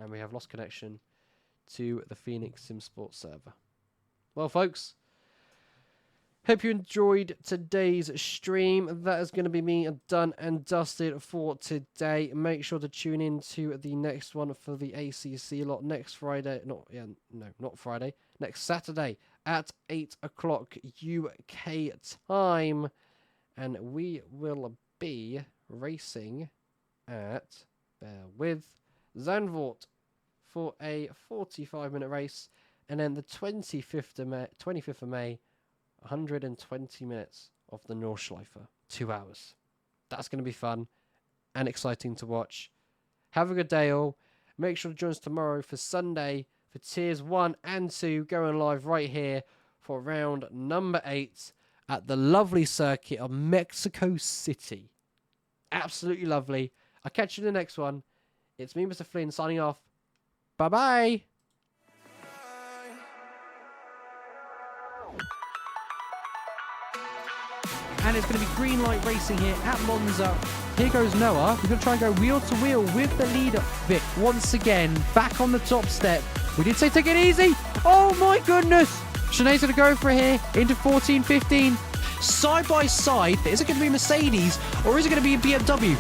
And we have lost connection to the Phoenix SimSport server. Well, folks, hope you enjoyed today's stream. That is going to be me done and dusted for today. Make sure to tune in to the next one for the ACC lot next Friday. Not Friday. Next Saturday at 8 o'clock UK time. And we will be racing at, bear with, Zandvoort for a 45-minute race. And then the 25th of May, 120 minutes of the Nordschleife. 2 hours. That's going to be fun and exciting to watch. Have a good day all. Make sure to join us tomorrow for Sunday for tiers 1 and 2 going live right here for round number 8 at the lovely circuit of Mexico City. Absolutely lovely. I'll catch you in the next one. It's me, Mr. Flynn, signing off. Bye-bye. And it's going to be green light racing here at Monza. Here goes Noah. We're going to try and go wheel to wheel with the leader, Vic. Once again, back on the top step. We did say take it easy. Oh my goodness. Sinead's going to go for it here into 14, 15. Side by side, is it going to be Mercedes or is it going to be a BMW?